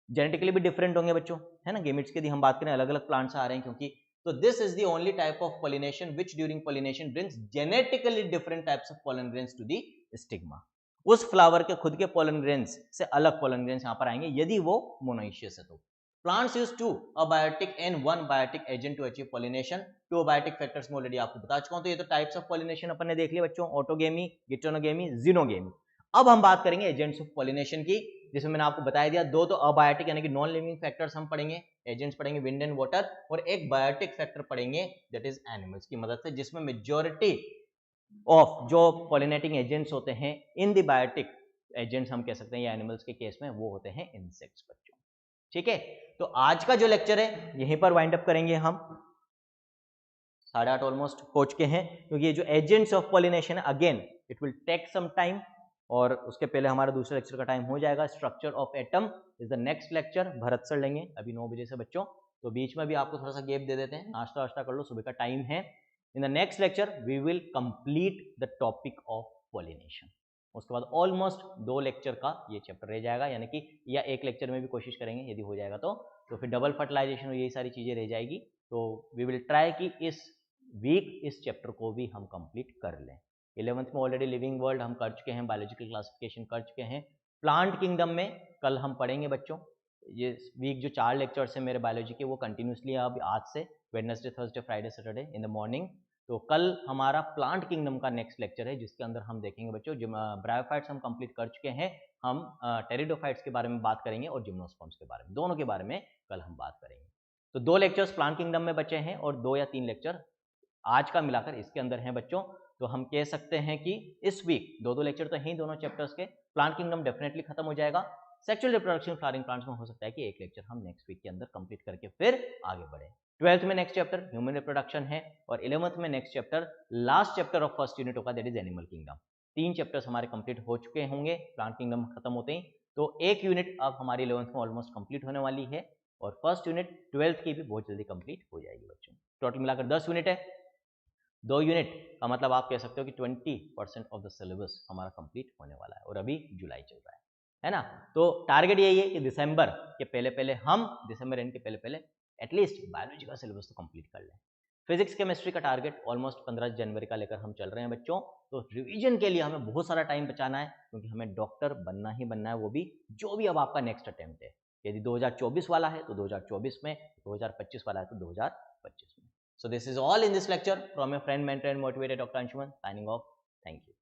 जेनेटिकली भी डिफरेंट होंगे बच्चों, है ना। गेमिट्स की यदि हम बात करें अलग अलग प्लांट्स आ रहे हैं क्योंकि, तो this is the only type of pollination which during pollination brings genetically different types of pollen grains to the stigma. उस फ्लावर के खुद के पोलन ग्रेन्स से अलग पोलन ग्रेन्स यहां पर आएंगे यदि वो मोनोइशियस है तो। Plants use two abiotic and one biotic agent to achieve pollination. Two abiotic factors में ऑलरेडी आपको बता चुका हूं। तो ये तो टाइप्स ऑफ पॉलिनेशन अपन ने देख लिया बच्चों, ऑटोगेमी, गिटोनोगेमी, जीनोगेमी। अब हम बात करेंगे एजेंट्स ऑफ पॉलिनेशन की, जिसमें मैंने आपको बताया दिया, दो तो अबायोटिक यानी कि नॉन लिविंग फैक्टर्स हम पढ़ेंगे, एजेंट्स पढ़ेंगे विंड एंड वाटर, और एक बायोटिक फैक्टर पढ़ेंगे दैट इज एनिमल्स की मदद से, जिसमें मेजॉरिटी ऑफ जो पॉलिनेटिंग एजेंट्स होते हैं इन द बायोटिक एजेंट्स हम कह सकते हैं या एनिमल्स के केस में वो होते हैं इंसेक्ट्स बच्चों, ठीक है। तो आज का जो लेक्चर है यहीं पर वाइंड अप करेंगे हम, 8:30 ऑलमोस्ट हो चुके हैं, क्योंकि ये जो agents of pollination again it will take some time, और उसके पहले हमारा दूसरे लेक्चर का टाइम हो जाएगा। Structure of atom is the next lecture, Bharat sir लेंगे अभी 9 बजे से बच्चों, तो बीच में भी आपको थोड़ा सा गैप दे देते हैं, नाश्ता वाश्ता कर लो, सुबह का टाइम है। In the next lecture we will complete the topic of pollination, उसके बाद ऑलमोस्ट 2 लेक्चर का ये चैप्टर रह जाएगा, यानी कि या एक लेक्चर में भी कोशिश करेंगे यदि हो जाएगा तो फिर डबल फर्टिलाइजेशन और यही सारी चीजें रह जाएगी। तो वी विल ट्राई कि इस वीक इस चैप्टर को भी हम कंप्लीट कर लें। 11th में ऑलरेडी लिविंग वर्ल्ड हम कर चुके हैं, बायोलॉजिकल क्लासिफिकेशन कर चुके हैं, प्लांट किंगडम में कल हम पढ़ेंगे बच्चों। ये वीक जो 4 लेक्चर्स हैं मेरे बायोलॉजी के वो कंटिन्यूसली अब आज से Wednesday, Thursday, Friday, Saturday in the morning. तो कल हमारा प्लांट किंगडम का नेक्स्ट लेक्चर है, जिसके अंदर हम देखेंगे बच्चों, ब्रायोफाइट्स हम कंप्लीट कर चुके हैं, हम टेरिडोफाइट्स के बारे में बात करेंगे और जिम्नोस्पर्म्स के बारे में, दोनों के बारे में कल हम बात करेंगे। तो 2 लेक्चर्स प्लांट किंगडम में बचे हैं और 2 या 3 लेक्चर आज का मिलाकर इसके अंदर हैं बच्चों। तो हम कह सकते हैं कि इस वीक 2-2 लेक्चर तो हैं ही दोनों चैप्टर्स के। प्लांट किंगडम डेफिनेटली खत्म हो जाएगा। सेक्सुअल रिप्रोडक्शन फ्लावरिंग प्लांट्स में हो सकता है कि एक लेक्चर हम नेक्स्ट वीक के अंदर कंप्लीट करके फिर आगे बढ़े। 12th में नेक्स्ट चैप्टर ह्यूमन रिप्रोडक्शन है और 11th में next chapter last chapter of first unit होगा, that is animal kingdom. 3 chapters हमारे कंप्लीट हो चुके होंगे प्लांट किंगडम खत्म होते ही। तो एक यूनिट अब हमारी 11th में ऑलमोस्ट कंप्लीट होने वाली है और फर्स्ट यूनिट 12th की भी बहुत जल्दी कंप्लीट हो जाएगी बच्चों। टोटल मिलाकर 10 यूनिट है। 2 यूनिट का मतलब आप कह सकते हो कि 20% ऑफ द सिलेबस हमारा कंप्लीट होने वाला है और अभी जुलाई चल रहा है ना। तो टारगेट यही है कि दिसंबर के पहले पहले हम दिसंबर एंड के पहले पहले एटलीस्ट बायोलॉजी का सिलेबस तो कंप्लीट कर लें। फिजिक्स केमिस्ट्री का टारगेट ऑलमोस्ट 15 जनवरी का लेकर हम चल रहे हैं बच्चों। तो रिवीजन के लिए हमें बहुत सारा टाइम बचाना है क्योंकि हमें डॉक्टर बनना ही बनना है, वो भी जो भी अब आपका नेक्स्ट अटेम्प्ट है। यदि 2024 वाला है तो 2024 में, 2025 वाला है तो 2025 में। So this is all in this lecture from your friend, mentor and motivator Dr. Anshuman signing off. Thank you.